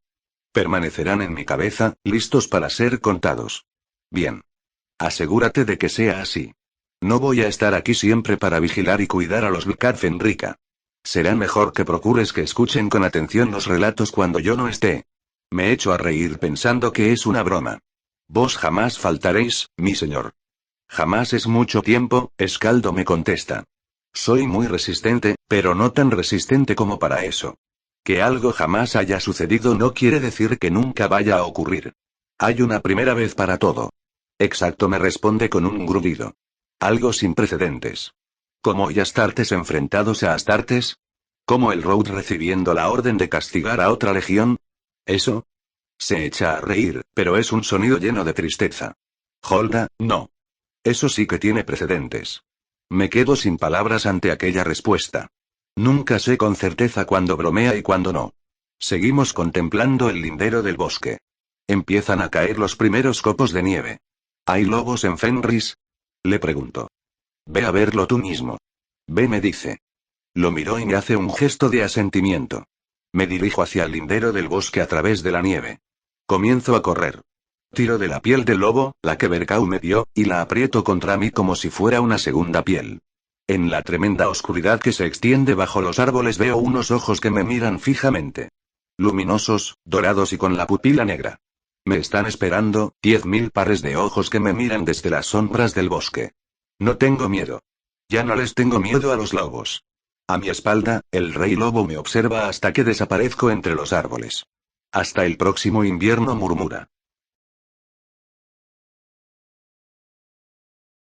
S1: Permanecerán en mi cabeza, listos para ser contados. Bien. Asegúrate de que sea así. No voy a estar aquí siempre para vigilar y cuidar a los Vlad Fenrica. Será mejor que procures que escuchen con atención los relatos cuando yo no esté. Me echo a reír pensando que es una broma. Vos jamás faltaréis, mi señor. Jamás es mucho tiempo, Escaldo me contesta. Soy muy resistente, pero no tan resistente como para eso. Que algo jamás haya sucedido no quiere decir que nunca vaya a ocurrir. Hay una primera vez para todo. Exacto, me responde con un grudido. Algo sin precedentes. ¿Como y Astartes enfrentados a Astartes? ¿Como el Road recibiendo la orden de castigar a otra legión? ¿Eso? Se echa a reír, pero es un sonido lleno de tristeza. Holda, no. Eso sí que tiene precedentes. Me quedo sin palabras ante aquella respuesta. Nunca sé con certeza cuándo bromea y cuándo no. Seguimos contemplando el lindero del bosque. Empiezan a caer los primeros copos de nieve. ¿Hay lobos en Fenris? Le pregunto. Ve a verlo tú mismo. Ve, me dice. Lo miró y me hace un gesto de asentimiento. Me dirijo hacia el lindero del bosque a través de la nieve. Comienzo a correr. Tiro de la piel del lobo, la que Berkau me dio, y la aprieto contra mí como si fuera una segunda piel. En la tremenda oscuridad que se extiende bajo los árboles veo unos ojos que me miran fijamente. Luminosos, dorados y con la pupila negra. Me están esperando, 10.000 pares de ojos que me miran desde las sombras del bosque. No tengo miedo. Ya no les tengo miedo a los lobos. A mi espalda, el rey lobo me observa hasta que desaparezco entre los árboles. Hasta el próximo invierno, murmura.